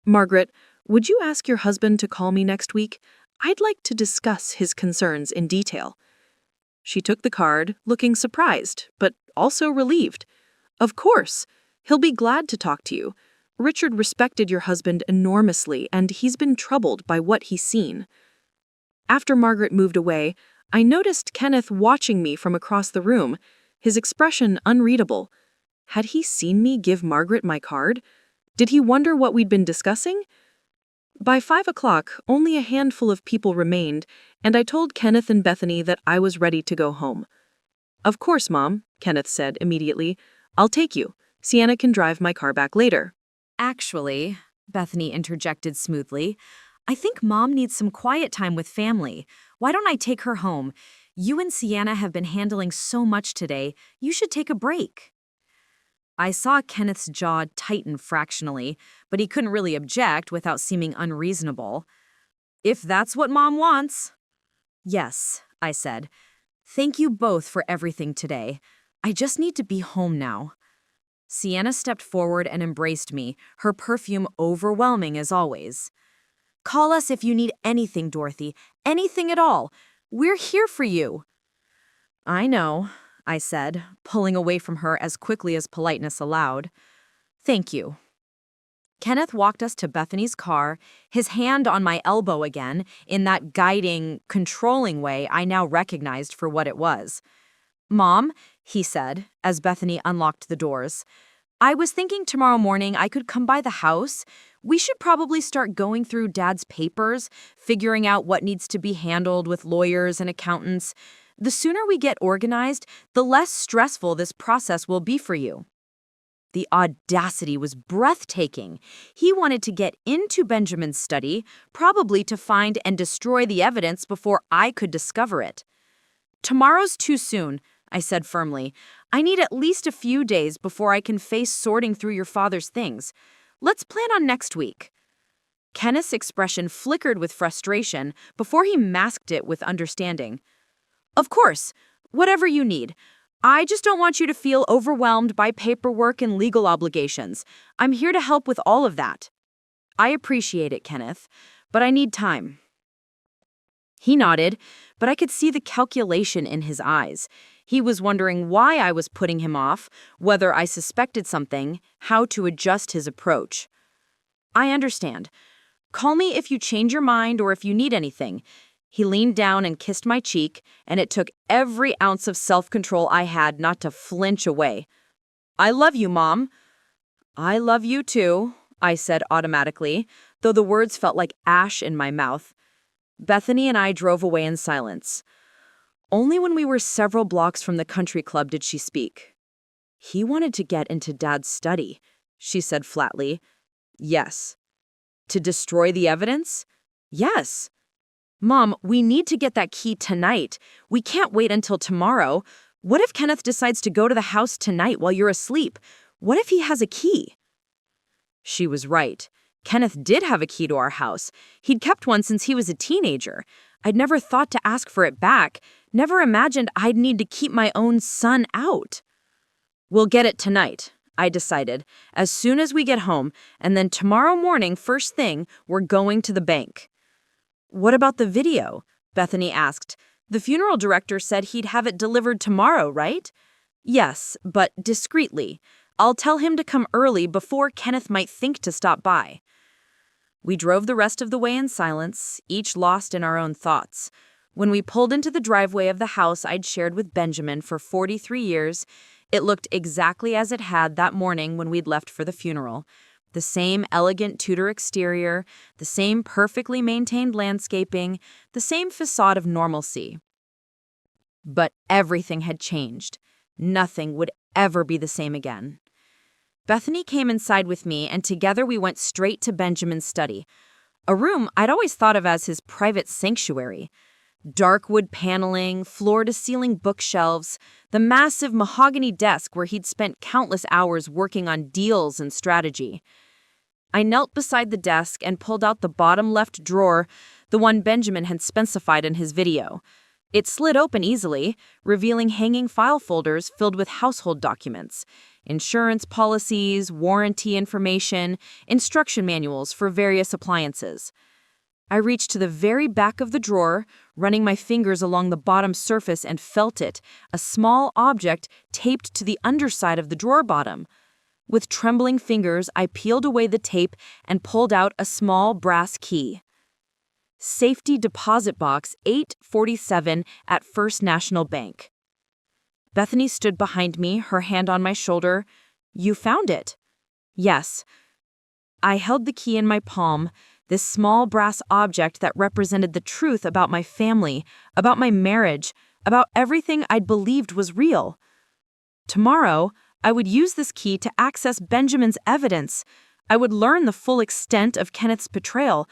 "Margaret, would you ask your husband to call me next week? I'd like to discuss his concerns in detail." She took the card, looking surprised, but also relieved. "Of course. He'll be glad to talk to you. Richard respected your husband enormously, and he's been troubled by what he's seen." After Margaret moved away, I noticed Kenneth watching me from across the room, his expression unreadable. Had he seen me give Margaret my card? Did he wonder what we'd been discussing? By 5 o'clock, only a handful of people remained, and I told Kenneth and Bethany that I was ready to go home. "Of course, Mom," Kenneth said immediately. "I'll take you. Sienna can drive my car back later." Actually, Bethany interjected smoothly, I think Mom needs some quiet time with family. Why don't I take her home? You and Sienna have been handling so much today. You should take a break. I saw Kenneth's jaw tighten fractionally, but he couldn't really object without seeming unreasonable. If that's what Mom wants. Yes, I said. Thank you both for everything today. I just need to be home now. Sienna stepped forward and embraced me, her perfume overwhelming as always. Call us if you need anything, Dorothy. Anything at all. We're here for you. I know, I said, pulling away from her as quickly as politeness allowed. Thank you. Kenneth walked us to Bethany's car, his hand on my elbow again, in that guiding, controlling way I now recognized for what it was. Mom, he said, as Bethany unlocked the doors, I was thinking tomorrow morning I could come by the house. We should probably start going through Dad's papers, figuring out what needs to be handled with lawyers and accountants. The sooner we get organized, the less stressful this process will be for you. The audacity was breathtaking. He wanted to get into Benjamin's study, probably to find and destroy the evidence before I could discover it. Tomorrow's too soon, I said firmly. I need at least a few days before I can face sorting through your father's things. Let's plan on next week. Kenneth's expression flickered with frustration before he masked it with understanding. Of course, whatever you need. I just don't want you to feel overwhelmed by paperwork and legal obligations. I'm here to help with all of that. I appreciate it, Kenneth, but I need time. He nodded, but I could see the calculation in his eyes. He was wondering why I was putting him off, whether I suspected something, how to adjust his approach. I understand. Call me if you change your mind or if you need anything. He leaned down and kissed my cheek, and it took every ounce of self-control I had not to flinch away. I love you, Mom. I love you too, I said automatically, though the words felt like ash in my mouth. Bethany and I drove away in silence. Only when we were several blocks from the country club did she speak. He wanted to get into Dad's study, she said flatly. Yes. To destroy the evidence? Yes. Mom, we need to get that key tonight. We can't wait until tomorrow. What if Kenneth decides to go to the house tonight while you're asleep? What if he has a key? She was right. Kenneth did have a key to our house. He'd kept one since he was a teenager. I'd never thought to ask for it back, never imagined I'd need to keep my own son out. We'll get it tonight, I decided, as soon as we get home, and then tomorrow morning, first thing, we're going to the bank. What about the video? Bethany asked. The funeral director said he'd have it delivered tomorrow, right? Yes, but discreetly. I'll tell him to come early before Kenneth might think to stop by. We drove the rest of the way in silence, each lost in our own thoughts. When we pulled into the driveway of the house I'd shared with Benjamin for 43 years, it looked exactly as it had that morning when we'd left for the funeral. The same elegant Tudor exterior, the same perfectly maintained landscaping, the same facade of normalcy. But everything had changed. Nothing would ever be the same again. Bethany came inside with me, and together we went straight to Benjamin's study, a room I'd always thought of as his private sanctuary. Dark wood paneling, floor-to-ceiling bookshelves, the massive mahogany desk where he'd spent countless hours working on deals and strategy. I knelt beside the desk and pulled out the bottom left drawer, the one Benjamin had specified in his video. It slid open easily, revealing hanging file folders filled with household documents, insurance policies, warranty information, instruction manuals for various appliances. I reached to the very back of the drawer, running my fingers along the bottom surface, and felt it, a small object taped to the underside of the drawer bottom. With trembling fingers, I peeled away the tape and pulled out a small brass key. Safety Deposit Box 847 at First National Bank. Bethany stood behind me, her hand on my shoulder. You found it. Yes. I held the key in my palm, this small brass object that represented the truth about my family, about my marriage, about everything I'd believed was real. Tomorrow, I would use this key to access Benjamin's evidence. I would learn the full extent of Kenneth's betrayal.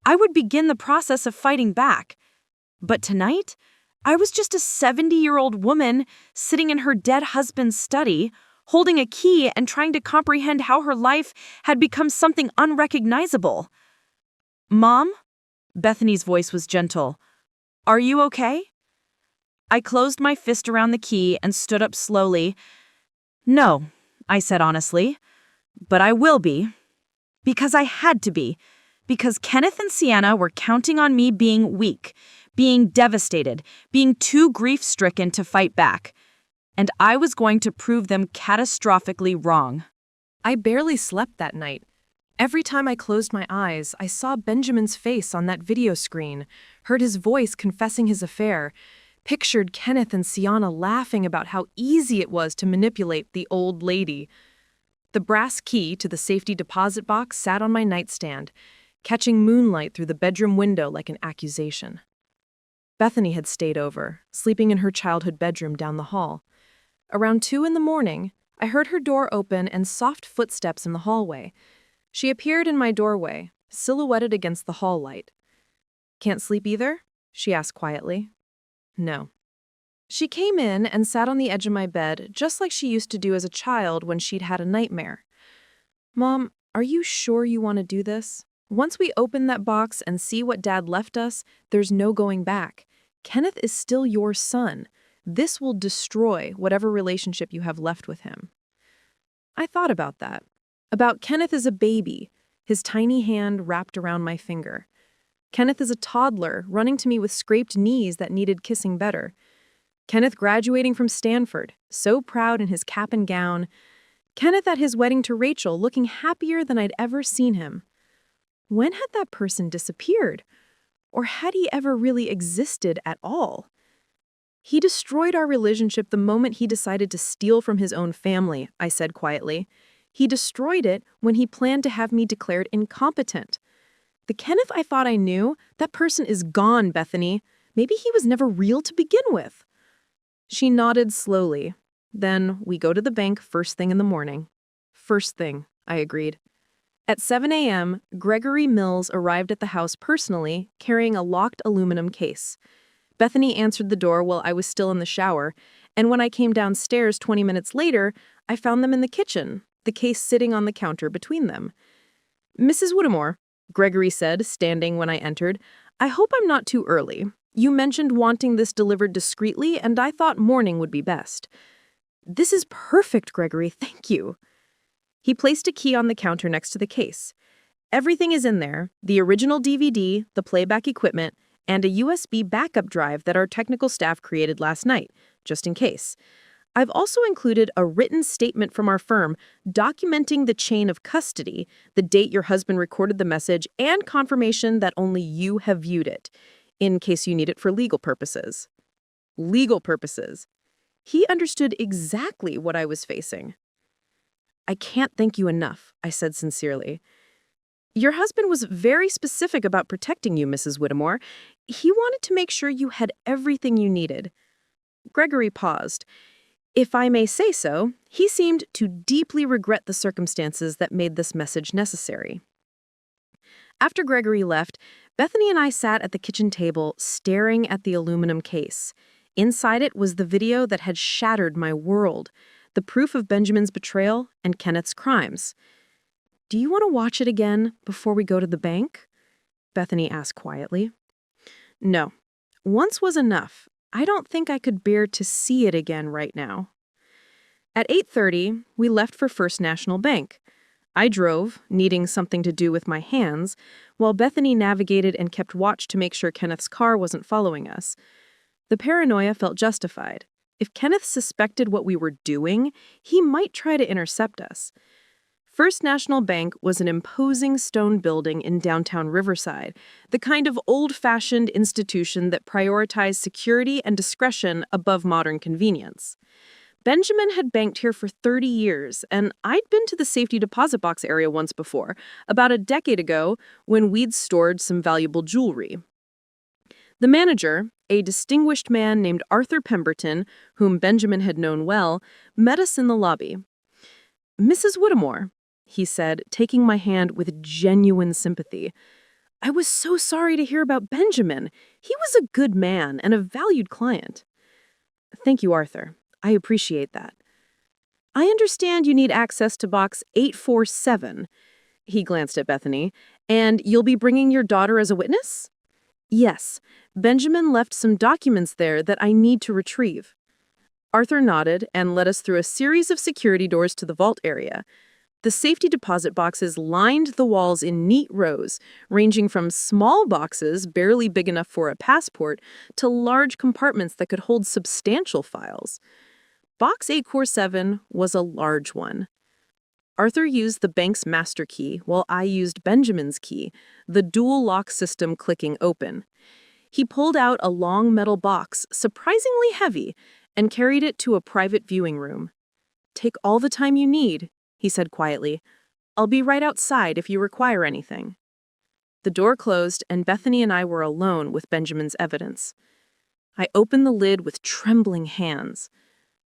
I would begin the process of fighting back. But tonight, I was just a 70-year-old woman sitting in her dead husband's study, holding a key and trying to comprehend how her life had become something unrecognizable. Mom? Bethany's voice was gentle. Are you okay? I closed my fist around the key and stood up slowly. No, I said honestly, but I will be. Because I had to be. Because Kenneth and Sienna were counting on me being weak, being devastated, being too grief-stricken to fight back. And I was going to prove them catastrophically wrong. I barely slept that night. Every time I closed my eyes, I saw Benjamin's face on that video screen, heard his voice confessing his affair, pictured Kenneth and Sienna laughing about how easy it was to manipulate the old lady. The brass key to the safety deposit box sat on my nightstand, catching moonlight through the bedroom window like an accusation. Bethany had stayed over, sleeping in her childhood bedroom down the hall. Around 2 a.m, I heard her door open and soft footsteps in the hallway. She appeared in my doorway, silhouetted against the hall light. Can't sleep either? She asked quietly. No. She came in and sat on the edge of my bed, just like she used to do as a child when she'd had a nightmare. Mom, are you sure you want to do this? Once we open that box and see what Dad left us, there's no going back. Kenneth is still your son. This will destroy whatever relationship you have left with him. I thought about that. About Kenneth as a baby, his tiny hand wrapped around my finger. Kenneth as a toddler, running to me with scraped knees that needed kissing better. Kenneth graduating from Stanford, so proud in his cap and gown. Kenneth at his wedding to Rachel, looking happier than I'd ever seen him. When had that person disappeared? Or had he ever really existed at all? He destroyed our relationship the moment he decided to steal from his own family, I said quietly. He destroyed it when he planned to have me declared incompetent. The Kenneth I thought I knew, that person is gone, Bethany. Maybe he was never real to begin with. She nodded slowly. Then we go to the bank first thing in the morning. First thing, I agreed. At 7 a.m., Gregory Mills arrived at the house personally, carrying a locked aluminum case. Bethany answered the door while I was still in the shower, and when I came downstairs 20 minutes later, I found them in the kitchen, the case sitting on the counter between them. Mrs. Whitmore, Gregory said, standing when I entered, I hope I'm not too early. You mentioned wanting this delivered discreetly, and I thought morning would be best. This is perfect, Gregory, thank you. He placed a key on the counter next to the case. Everything is in there, the original DVD, the playback equipment, and a USB backup drive that our technical staff created last night, just in case. I've also included a written statement from our firm documenting the chain of custody, the date your husband recorded the message, and confirmation that only you have viewed it, in case you need it for legal purposes. Legal purposes. He understood exactly what I was facing. I can't thank you enough, I said sincerely. Your husband was very specific about protecting you, Mrs. Whitmore. He wanted to make sure you had everything you needed. Gregory paused. If I may say so, he seemed to deeply regret the circumstances that made this message necessary. After Gregory left, Bethany and I sat at the kitchen table, staring at the aluminum case. Inside it was the video that had shattered my world, the proof of Benjamin's betrayal and Kenneth's crimes. Do you want to watch it again before we go to the bank? Bethany asked quietly. No. Once was enough. I don't think I could bear to see it again right now. At 8:30, we left for First National Bank. I drove, needing something to do with my hands, while Bethany navigated and kept watch to make sure Kenneth's car wasn't following us. The paranoia felt justified. If Kenneth suspected what we were doing, he might try to intercept us. First National Bank was an imposing stone building in downtown Riverside, the kind of old-fashioned institution that prioritized security and discretion above modern convenience. Benjamin had banked here for 30 years, and I'd been to the safety deposit box area once before, about a decade ago, when we'd stored some valuable jewelry. The manager, a distinguished man named Arthur Pemberton, whom Benjamin had known well, met us in the lobby. "Mrs. Whitmore," he said, taking my hand with genuine sympathy. "I was so sorry to hear about Benjamin. He was a good man and a valued client." "Thank you, Arthur. I appreciate that. I understand you need access to box 847. He glanced at Bethany. "And you'll be bringing your daughter as a witness?" "Yes. Benjamin left some documents there that I need to retrieve." Arthur nodded and led us through a series of security doors to the vault area. The safety deposit boxes lined the walls in neat rows, ranging from small boxes barely big enough for a passport to large compartments that could hold substantial files. Box 847 was a large one. Arthur used the bank's master key while I used Benjamin's key, the dual lock system clicking open. He pulled out a long metal box, surprisingly heavy, and carried it to a private viewing room. "Take all the time you need," he said quietly. "I'll be right outside if you require anything." The door closed, and Bethany and I were alone with Benjamin's evidence. I opened the lid with trembling hands.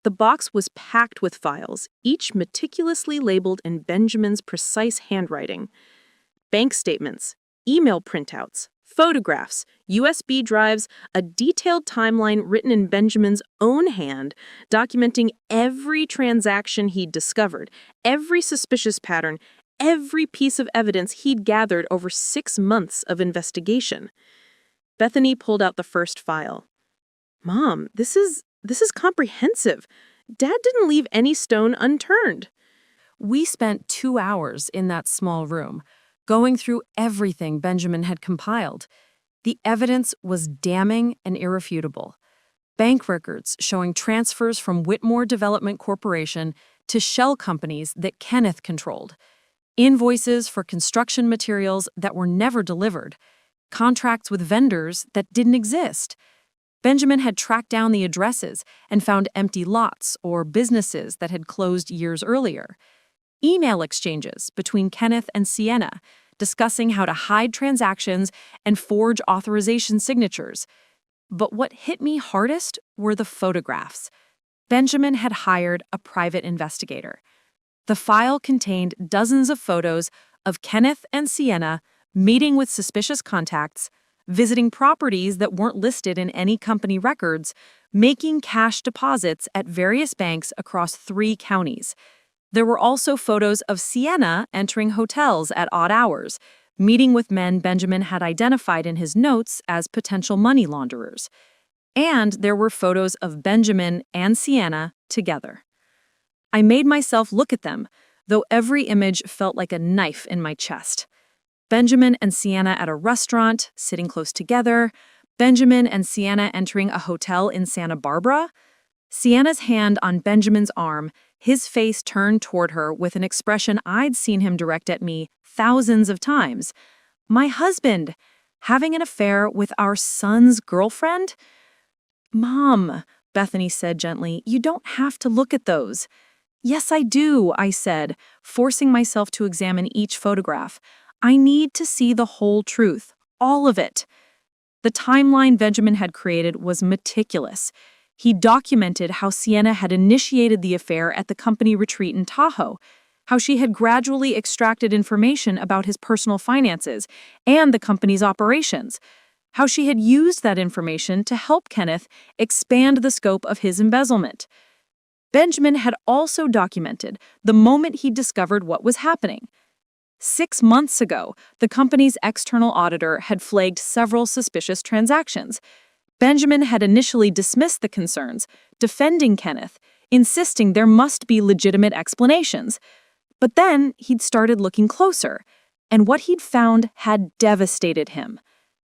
The box was packed with files, each meticulously labeled in Benjamin's precise handwriting. Bank statements, email printouts, photographs, USB drives, a detailed timeline written in Benjamin's own hand, documenting every transaction he'd discovered, every suspicious pattern, every piece of evidence he'd gathered over 6 months of investigation. Bethany pulled out the first file. "Mom, this is comprehensive. Dad didn't leave any stone unturned." We spent 2 hours in that small room, going through everything Benjamin had compiled. The evidence was damning and irrefutable. Bank records showing transfers from Whitmore Development Corporation to shell companies that Kenneth controlled. Invoices for construction materials that were never delivered. Contracts with vendors that didn't exist. Benjamin had tracked down the addresses and found empty lots or businesses that had closed years earlier. Email exchanges between Kenneth and Sienna, discussing how to hide transactions and forge authorization signatures. But what hit me hardest were the photographs. Benjamin had hired a private investigator. The file contained dozens of photos of Kenneth and Sienna meeting with suspicious contacts, visiting properties that weren't listed in any company records, making cash deposits at various banks across 3 counties. There were also photos of Sienna entering hotels at odd hours, meeting with men Benjamin had identified in his notes as potential money launderers. And there were photos of Benjamin and Sienna together. I made myself look at them, though every image felt like a knife in my chest. Benjamin and Sienna at a restaurant, sitting close together. Benjamin and Sienna entering a hotel in Santa Barbara. Sienna's hand on Benjamin's arm, his face turned toward her with an expression I'd seen him direct at me thousands of times. "My husband, having an affair with our son's girlfriend?" "Mom," Bethany said gently, "you don't have to look at those." "Yes, I do," I said, forcing myself to examine each photograph. "I need to see the whole truth, all of it." The timeline Benjamin had created was meticulous. He documented how Sienna had initiated the affair at the company retreat in Tahoe, how she had gradually extracted information about his personal finances and the company's operations, how she had used that information to help Kenneth expand the scope of his embezzlement. Benjamin had also documented the moment he discovered what was happening. 6 months ago, the company's external auditor had flagged several suspicious transactions. Benjamin had initially dismissed the concerns, defending Kenneth, insisting there must be legitimate explanations. But then he'd started looking closer, and what he'd found had devastated him.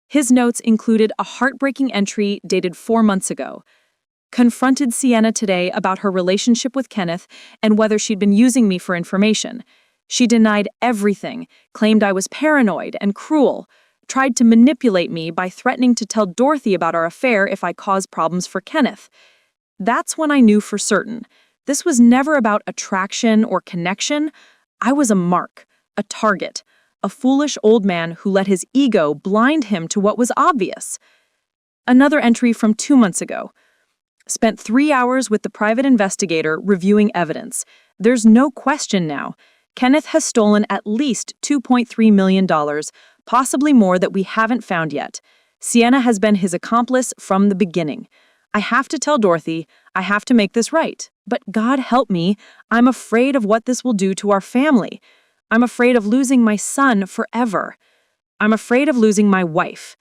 His notes included a heartbreaking entry dated 4 months ago. Confronted Sienna today about her relationship with Kenneth and whether she'd been using me for information. She denied everything, claimed I was paranoid and cruel, tried to manipulate me by threatening to tell Dorothy about our affair if I caused problems for Kenneth. That's when I knew for certain. This was never about attraction or connection. I was a mark, a target, a foolish old man who let his ego blind him to what was obvious. Another entry from 2 months ago. Spent 3 hours with the private investigator reviewing evidence. There's no question now. Kenneth has stolen at least $2.3 million, possibly more that we haven't found yet. Sienna has been his accomplice from the beginning. I have to tell Dorothy, I have to make this right. But God help me, I'm afraid of what this will do to our family. I'm afraid of losing my son forever. I'm afraid of losing my wife.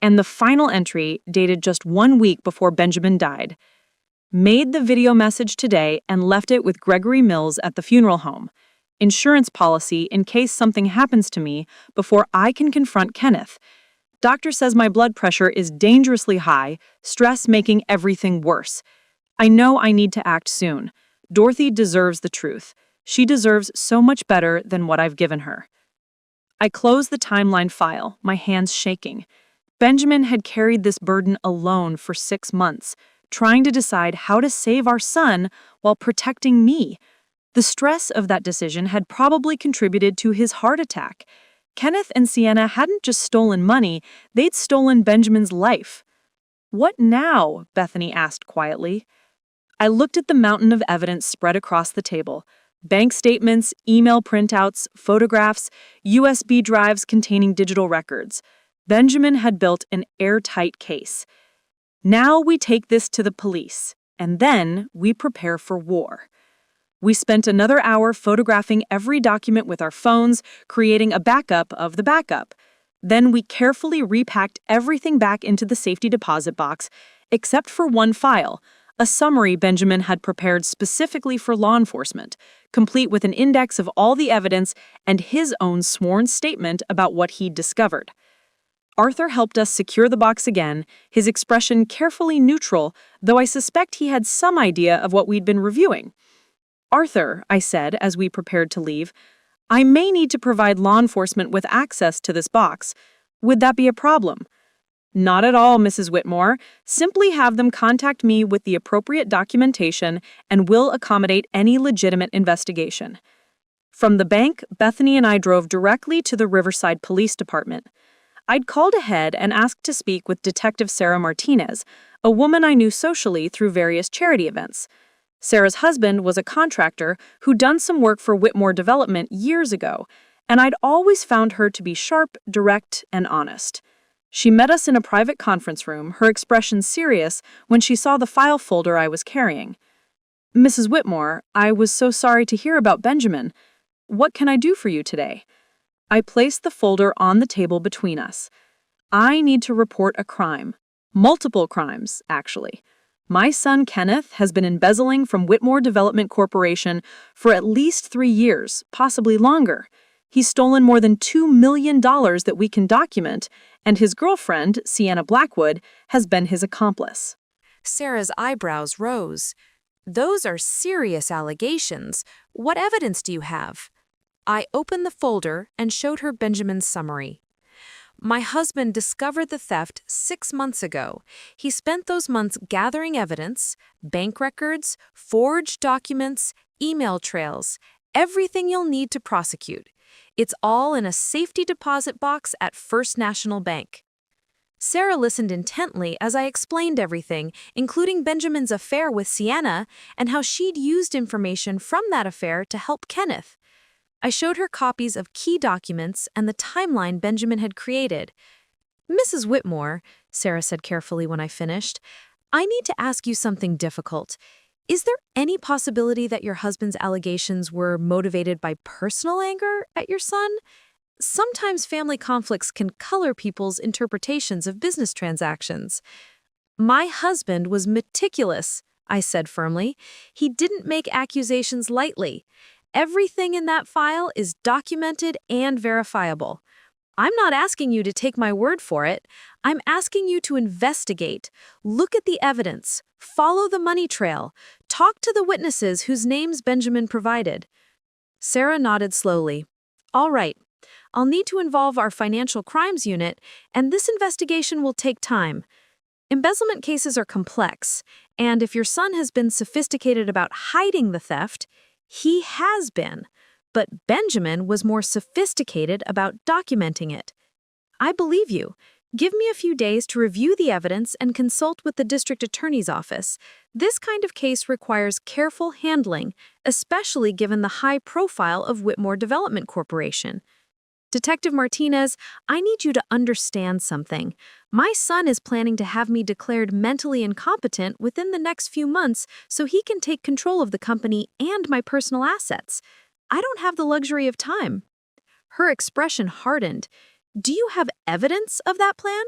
And the final entry, dated just 1 week before Benjamin died. Made the video message today and left it with Gregory Mills at the funeral home. Insurance policy in case something happens to me before I can confront Kenneth. Doctor says my blood pressure is dangerously high, stress making everything worse. I know I need to act soon. Dorothy deserves the truth. She deserves so much better than what I've given her. I closed the timeline file, my hands shaking. Benjamin had carried this burden alone for 6 months, trying to decide how to save our son while protecting me. The stress of that decision had probably contributed to his heart attack. Kenneth and Sienna hadn't just stolen money, they'd stolen Benjamin's life. What now? Bethany asked quietly. I looked at the mountain of evidence spread across the table. Bank statements, email printouts, photographs, USB drives containing digital records. Benjamin had built an airtight case. Now we take this to the police, and then we prepare for war. We spent another hour photographing every document with our phones, creating a backup of the backup. Then we carefully repacked everything back into the safety deposit box, except for one file, a summary Benjamin had prepared specifically for law enforcement, complete with an index of all the evidence and his own sworn statement about what he'd discovered. Arthur helped us secure the box again, his expression carefully neutral, though I suspect he had some idea of what we'd been reviewing. Arthur, I said as we prepared to leave, I may need to provide law enforcement with access to this box. Would that be a problem? Not at all, Mrs. Whitmore. Simply have them contact me with the appropriate documentation and we'll accommodate any legitimate investigation. From the bank, Bethany and I drove directly to the Riverside Police Department. I'd called ahead and asked to speak with Detective Sarah Martinez, a woman I knew socially through various charity events. Sarah's husband was a contractor who'd done some work for Whitmore Development years ago, and I'd always found her to be sharp, direct, and honest. She met us in a private conference room, her expression serious when she saw the file folder I was carrying. Mrs. Whitmore, I was so sorry to hear about Benjamin. What can I do for you today? I placed the folder on the table between us. I need to report a crime. Multiple crimes, actually. My son Kenneth has been embezzling from Whitmore Development Corporation for at least 3 years, possibly longer. He's stolen more than $2 million that we can document, and his girlfriend, Sienna Blackwood, has been his accomplice. Sarah's eyebrows rose. Those are serious allegations. What evidence do you have? I opened the folder and showed her Benjamin's summary. My husband discovered the theft 6 months ago. He spent those months gathering evidence, bank records, forged documents, email trails, everything you'll need to prosecute. It's all in a safety deposit box at First National Bank. Sarah listened intently as I explained everything, including Benjamin's affair with Sienna and how she'd used information from that affair to help Kenneth. I showed her copies of key documents and the timeline Benjamin had created. Mrs. Whitmore, Sarah said carefully when I finished, I need to ask you something difficult. Is there any possibility that your husband's allegations were motivated by personal anger at your son? Sometimes family conflicts can color people's interpretations of business transactions. My husband was meticulous, I said firmly. He didn't make accusations lightly. Everything in that file is documented and verifiable. I'm not asking you to take my word for it. I'm asking you to investigate, look at the evidence, follow the money trail, talk to the witnesses whose names Benjamin provided. Sarah nodded slowly. All right. I'll need to involve our financial crimes unit, and this investigation will take time. Embezzlement cases are complex, and if your son has been sophisticated about hiding the theft, he has been. But Benjamin was more sophisticated about documenting it. I believe you. Give me a few days to review the evidence and consult with the district attorney's office. This kind of case requires careful handling, especially given the high profile of Whitmore Development Corporation. Detective Martinez, I need you to understand something. My son is planning to have me declared mentally incompetent within the next few months so he can take control of the company and my personal assets. I don't have the luxury of time. Her expression hardened. Do you have evidence of that plan?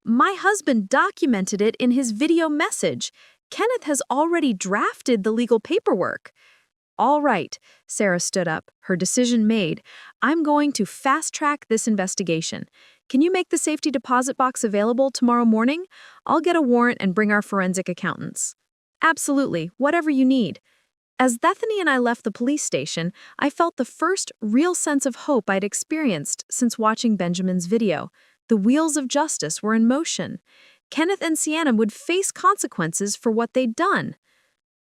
My husband documented it in his video message. Kenneth has already drafted the legal paperwork. All right, Sarah stood up, her decision made. I'm going to fast-track this investigation. Can you make the safety deposit box available tomorrow morning? I'll get a warrant and bring our forensic accountants. Absolutely, whatever you need. As Bethany and I left the police station, I felt the first real sense of hope I'd experienced since watching Benjamin's video. The wheels of justice were in motion. Kenneth and Sienna would face consequences for what they'd done.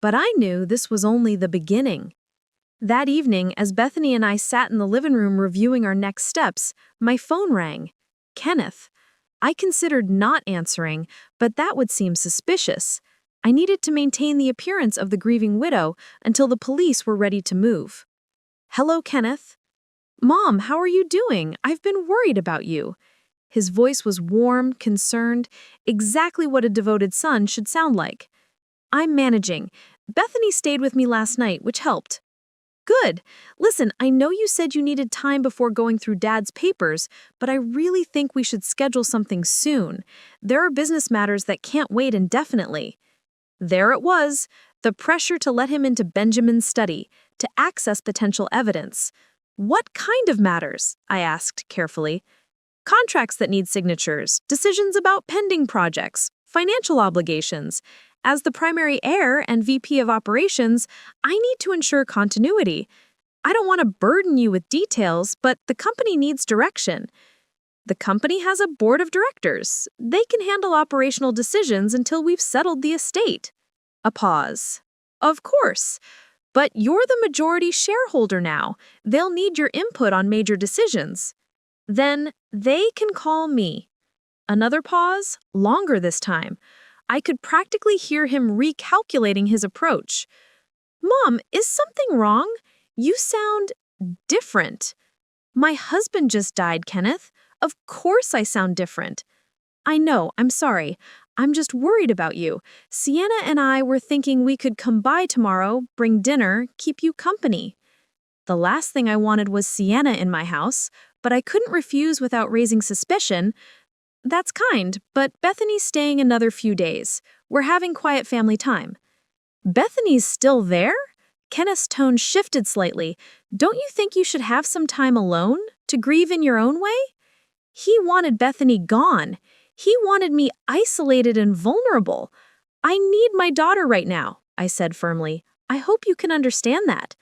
But I knew this was only the beginning. That evening, as Bethany and I sat in the living room reviewing our next steps, my phone rang. Kenneth. I considered not answering, but that would seem suspicious. I needed to maintain the appearance of the grieving widow until the police were ready to move. Hello, Kenneth. Mom, how are you doing? I've been worried about you. His voice was warm, concerned, exactly what a devoted son should sound like. I'm managing. Bethany stayed with me last night, which helped. Good. Listen, I know you said you needed time before going through Dad's papers, but I really think we should schedule something soon. There are business matters that can't wait indefinitely. There it was, the pressure to let him into Benjamin's study, to access potential evidence. What kind of matters? I asked carefully. Contracts that need signatures, decisions about pending projects, financial obligations. As the primary heir and VP of operations, I need to ensure continuity. I don't want to burden you with details, but the company needs direction. The company has a board of directors. They can handle operational decisions until we've settled the estate. A pause. Of course. But you're the majority shareholder now. They'll need your input on major decisions. Then they can call me. Another pause, longer this time. I could practically hear him recalculating his approach. Mom, is something wrong? You sound different. My husband just died, Kenneth. Of course I sound different. I know, I'm sorry. I'm just worried about you. Sienna and I were thinking we could come by tomorrow, bring dinner, keep you company. The last thing I wanted was Sienna in my house, but I couldn't refuse without raising suspicion. That's kind, but Bethany's staying another few days. We're having quiet family time. Bethany's still there? Kenneth's tone shifted slightly. Don't you think you should have some time alone, to grieve in your own way? He wanted Bethany gone. He wanted me isolated and vulnerable. I need my daughter right now, I said firmly. I hope you can understand that.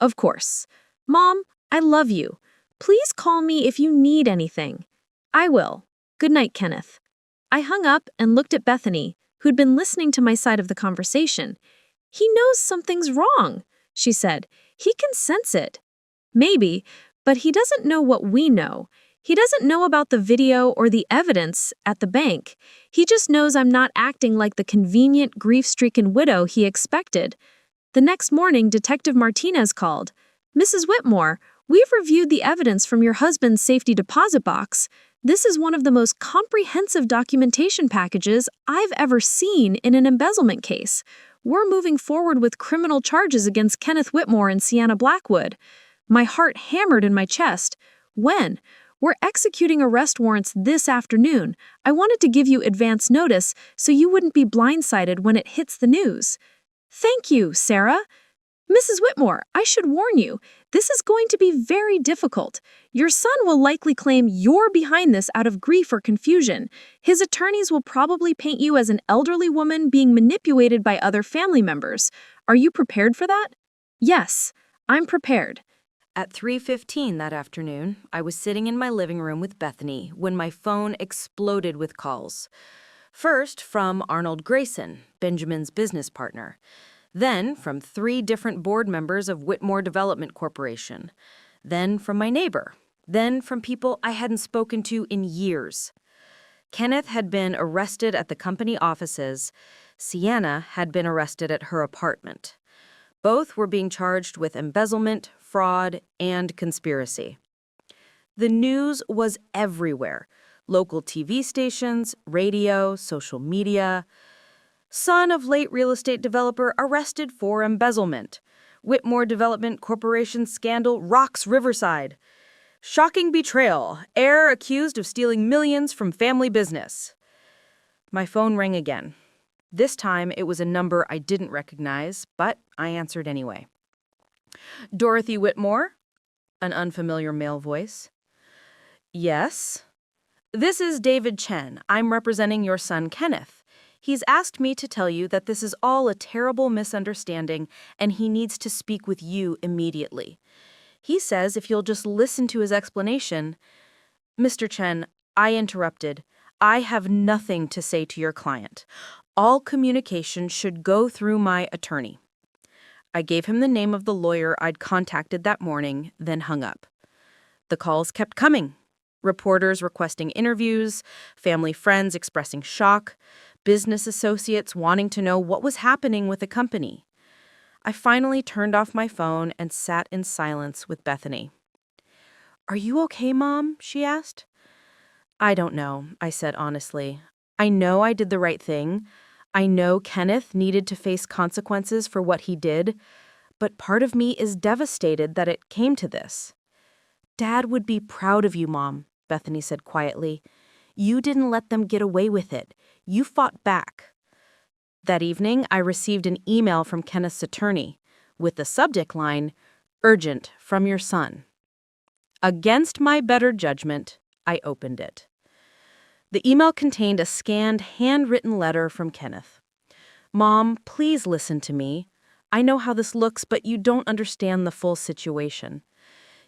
Of course. Mom, I love you. Please call me if you need anything. I will. Good night, Kenneth. I hung up and looked at Bethany, who'd been listening to my side of the conversation. He knows something's wrong, she said. He can sense it. Maybe, but he doesn't know what we know. He doesn't know about the video or the evidence at the bank. He just knows I'm not acting like the convenient, grief-stricken widow he expected. The next morning, Detective Martinez called. Mrs. Whitmore, we've reviewed the evidence from your husband's safety deposit box. This is one of the most comprehensive documentation packages I've ever seen in an embezzlement case. We're moving forward with criminal charges against Kenneth Whitmore and Sienna Blackwood. My heart hammered in my chest. When? We're executing arrest warrants this afternoon. I wanted to give you advance notice so you wouldn't be blindsided when it hits the news. Thank you, Sarah. Mrs. Whitmore, I should warn you, this is going to be very difficult. Your son will likely claim you're behind this out of grief or confusion. His attorneys will probably paint you as an elderly woman being manipulated by other family members. Are you prepared for that? Yes, I'm prepared. At 3:15 that afternoon, I was sitting in my living room with Bethany when my phone exploded with calls. First from Arnold Grayson, Benjamin's business partner. Then from 3 different board members of Whitmore Development Corporation. Then from my neighbor. Then from people I hadn't spoken to in years. Kenneth had been arrested at the company offices. Sienna had been arrested at her apartment. Both were being charged with embezzlement, fraud, and conspiracy. The news was everywhere. Local TV stations, radio, social media. Son of late real estate developer arrested for embezzlement. Whitmore Development Corporation scandal rocks Riverside. Shocking betrayal. Heir accused of stealing millions from family business. My phone rang again. This time, it was a number I didn't recognize, but I answered anyway. Dorothy Whitmore? An unfamiliar male voice. Yes. This is David Chen. I'm representing your son, Kenneth. He's asked me to tell you that this is all a terrible misunderstanding and he needs to speak with you immediately. He says if you'll just listen to his explanation. Mr. Chen, I interrupted. I have nothing to say to your client. All communication should go through my attorney. I gave him the name of the lawyer I'd contacted that morning, then hung up. The calls kept coming. Reporters requesting interviews, family friends expressing shock, business associates wanting to know what was happening with the company. I finally turned off my phone and sat in silence with Bethany. "Are you okay, Mom?" she asked. "I don't know," I said honestly. I know I did the right thing. I know Kenneth needed to face consequences for what he did, but part of me is devastated that it came to this. "Dad would be proud of you, Mom," Bethany said quietly. "You didn't let them get away with it. You fought back." That evening, I received an email from Kenneth's attorney with the subject line, "Urgent from your son." Against my better judgment, I opened it. The email contained a scanned, handwritten letter from Kenneth. "Mom, please listen to me. I know how this looks, but you don't understand the full situation.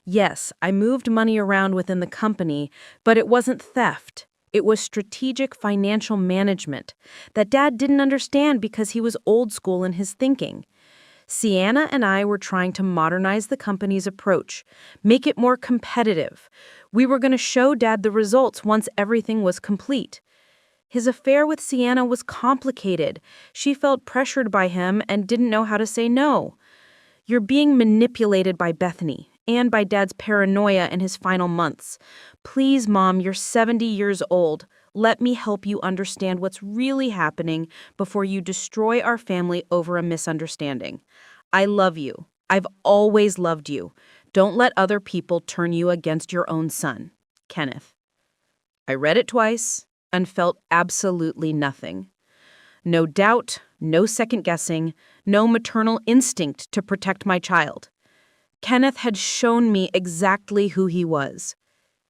Yes, I moved money around within the company, but it wasn't theft. It was strategic financial management that Dad didn't understand because he was old school in his thinking. Sienna and I were trying to modernize the company's approach, make it more competitive. We were going to show Dad the results once everything was complete. His affair with Sienna was complicated. She felt pressured by him and didn't know how to say no. You're being manipulated by Bethany and by Dad's paranoia in his final months. Please, Mom, you're 70 years old. Let me help you understand what's really happening before you destroy our family over a misunderstanding. I love you. I've always loved you. Don't let other people turn you against your own son. Kenneth." I read it twice and felt absolutely nothing. No doubt, no second-guessing, no maternal instinct to protect my child. Kenneth had shown me exactly who he was.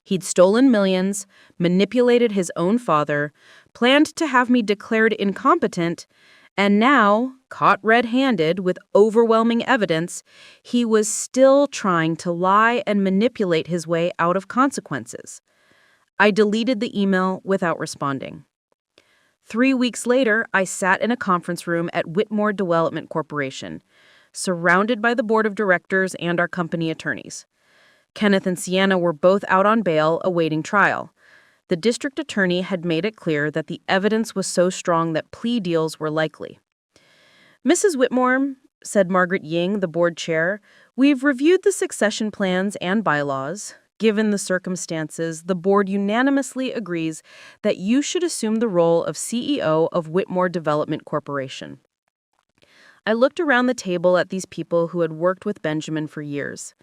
He'd stolen millions, manipulated his own father, planned to have me declared incompetent, and now, caught red-handed with overwhelming evidence, he was still trying to lie and manipulate his way out of consequences. I deleted the email without responding. 3 weeks later, I sat in a conference room at Whitmore Development Corporation, surrounded by the board of directors and our company attorneys. Kenneth and Sienna were both out on bail awaiting trial. The district attorney had made it clear that the evidence was so strong that plea deals were likely. "Mrs. Whitmore," said Margaret Ying, the board chair, "we've reviewed the succession plans and bylaws. Given the circumstances, the board unanimously agrees that you should assume the role of CEO of Whitmore Development Corporation." I looked around the table at these people who had worked with Benjamin for years.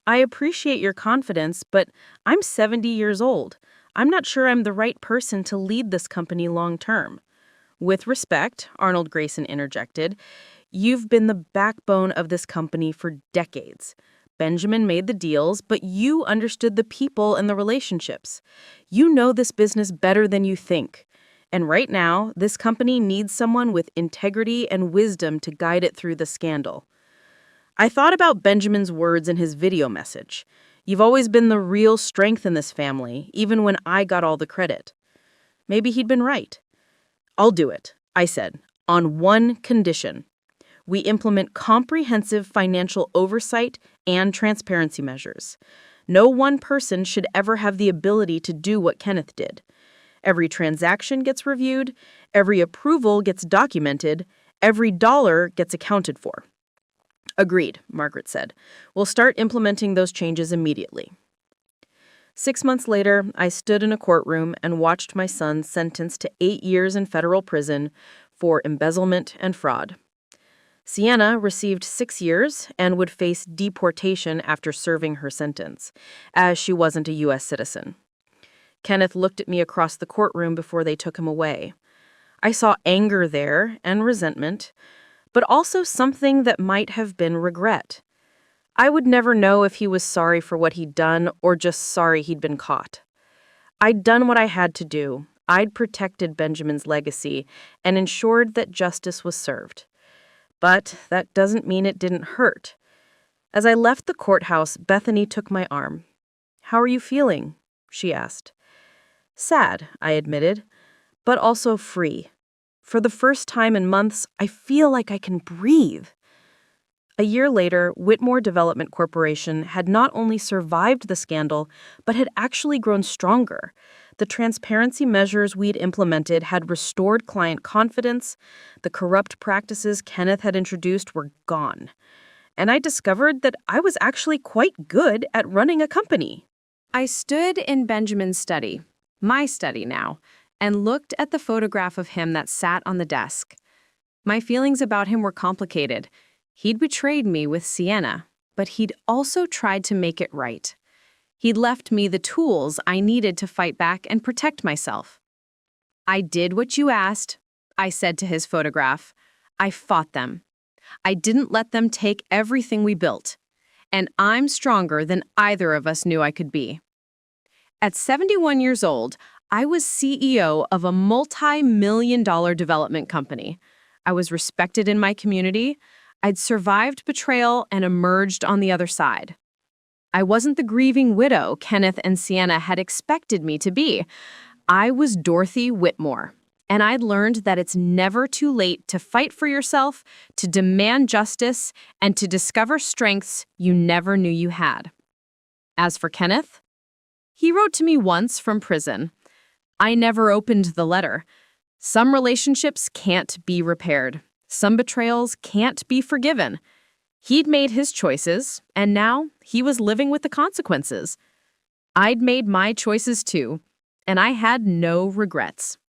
"I appreciate your confidence, but I'm 70 years old. I'm not sure I'm the right person to lead this company long term." "With respect," Arnold Grayson interjected, "you've been the backbone of this company for decades. Benjamin made the deals, but you understood the people and the relationships. You know this business better than you think. And right now, this company needs someone with integrity and wisdom to guide it through the scandal." I thought about Benjamin's words in his video message. You've always been the real strength in this family, even when I got all the credit. Maybe he'd been right. I'll do it, I said, on one condition. We implement comprehensive financial oversight and transparency measures. No one person should ever have the ability to do what Kenneth did. Every transaction gets reviewed, every approval gets documented, every dollar gets accounted for. Agreed, Margaret said. We'll start implementing those changes immediately. 6 months later, I stood in a courtroom and watched my son sentenced to 8 years in federal prison for embezzlement and fraud. Sienna received 6 years and would face deportation after serving her sentence, as she wasn't a U.S. citizen. Kenneth looked at me across the courtroom before they took him away. I saw anger there and resentment, but also something that might have been regret. I would never know if he was sorry for what he'd done or just sorry he'd been caught. I'd done what I had to do. I'd protected Benjamin's legacy and ensured that justice was served. But that doesn't mean it didn't hurt. As I left the courthouse, Bethany took my arm. "How are you feeling?" she asked. "Sad," I admitted, but also free. For the first time in months, I feel like I can breathe. A year later, Whitmore Development Corporation had not only survived the scandal, but had actually grown stronger. The transparency measures we'd implemented had restored client confidence. The corrupt practices Kenneth had introduced were gone. And I discovered that I was actually quite good at running a company. I stood in Benjamin's study, my study now, and looked at the photograph of him that sat on the desk. My feelings about him were complicated. He'd betrayed me with Sienna, but he'd also tried to make it right. He'd left me the tools I needed to fight back and protect myself. "I did what you asked," I said to his photograph. "I fought them. I didn't let them take everything we built. And I'm stronger than either of us knew I could be." At 71 years old, I was CEO of a multi-million-dollar development company. I was respected in my community. I'd survived betrayal and emerged on the other side. I wasn't the grieving widow Kenneth and Sienna had expected me to be. I was Dorothy Whitmore, and I'd learned that it's never too late to fight for yourself, to demand justice, and to discover strengths you never knew you had. As for Kenneth, he wrote to me once from prison. I never opened the letter. Some relationships can't be repaired. Some betrayals can't be forgiven. He'd made his choices, and now he was living with the consequences. I'd made my choices too, and I had no regrets.